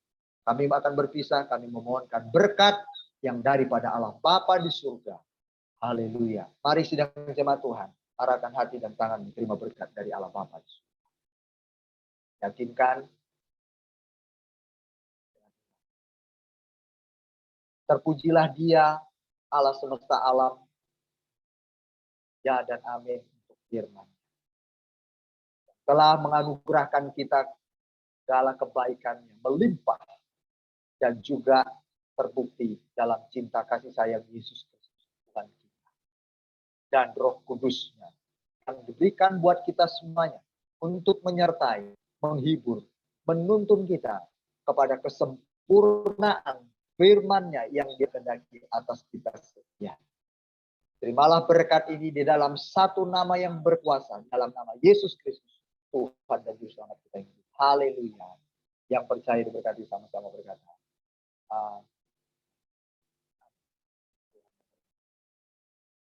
Kami akan berpisah, kami memohonkan berkat yang daripada Allah Bapa di surga. Haleluya. Mari sidang jemaat Tuhan, arahkan hati dan tangan menerima berkat dari Allah Bapa di surga. Yakinkan, terpujilah Dia, Allah semesta alam. Ya dan amin untuk firman. Telah menganugerahkan kita segala kebaikannya, melimpah, dan juga terbukti dalam cinta kasih sayang Yesus Kristus Tuhan kita. Dan Roh Kudus-Nya yang diberikan buat kita semuanya untuk menyertai, menghibur, menuntun kita kepada kesempurnaan firman-Nya yang Dia kehendaki atas kita setia. Terimalah berkat ini di dalam satu nama yang berkuasa, dalam nama Yesus Kristus, Tuhan dan Juru Selamat kita yang hidup. Haleluya. Yang percaya diberkati sama-sama berkata.